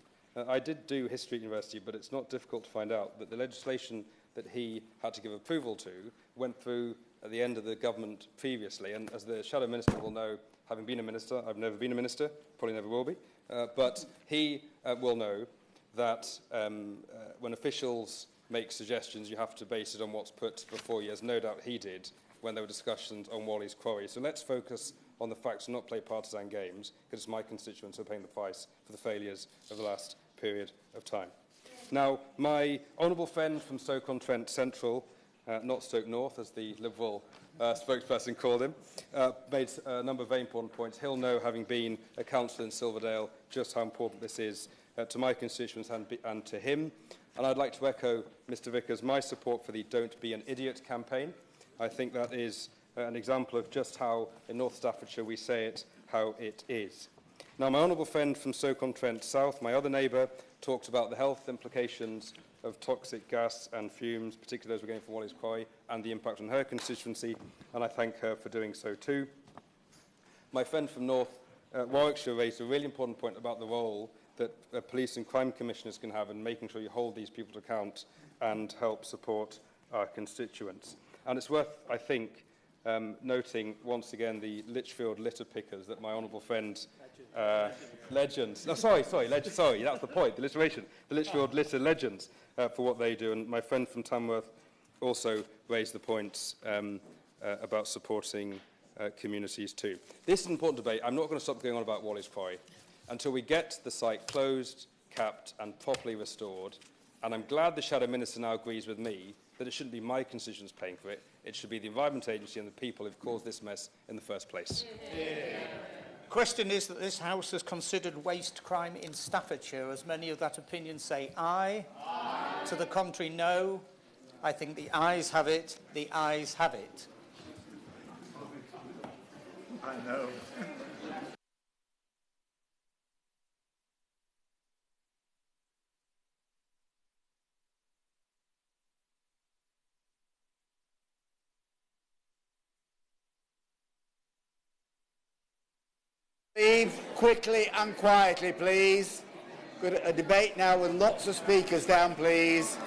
I did do history at university, but it's not difficult to find out that the legislation that he had to give approval to went through at the end of the government previously. And as the Shadow Minister will know, having been a minister, I've never been a minister, probably never will be, but he will know that when officials make suggestions, you have to base it on what's put before you, as no doubt he did when there were discussions on Wally's Quarry. So let's focus on the facts and not play partisan games, because it's my constituents who are paying the price for the failures of the last period of time. Now, my honourable friend from Stoke-on-Trent Central, not Stoke North, as the Liberal spokesperson called him, made a number of very important points. He'll know, having been a councillor in Silverdale, just how important this is to my constituents and to him. And I'd like to echo, Mr Vickers, my support for the Don't Be an Idiot campaign. I think that is an example of just how, in North Staffordshire, we say it how it is. Now, my honourable friend from Stoke-on-Trent South, my other neighbour, talked about the health implications of toxic gas and fumes, particularly those we're getting from Wally's Quarry, and the impact on her constituency, and I thank her for doing so too. My friend from North Warwickshire raised a really important point about the role that police and crime commissioners can have in making sure you hold these people to account and help support our constituents. And it's worth, I think, noting once again the Lichfield litter pickers that my honourable friend legends. No, sorry, that's the point. The alliteration. The Lichfield litter legends for what they do, and my friend from Tamworth also raised the points about supporting communities too. This is an important debate. I'm not going to stop going on about Wally's Quarry until we get the site closed, capped, and properly restored. And I'm glad the Shadow Minister now agrees with me that it shouldn't be my constituents paying for it. It should be the Environment Agency and the people who've caused this mess in the first place. The question is that this House has considered waste crime in Staffordshire. As many of that opinion say aye. Aye. To the contrary, no. I think the ayes have it. The ayes have it. I know. Leave quickly and quietly, please. Good, a debate now with lots of speakers down, please.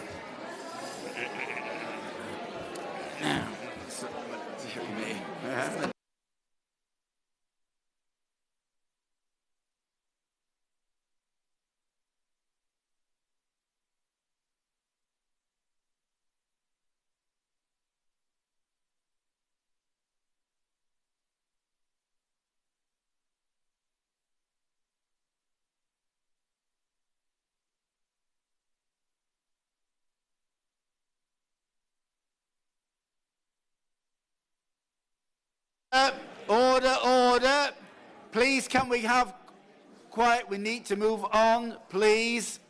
Order. Please, can we have quiet? We need to move on, please.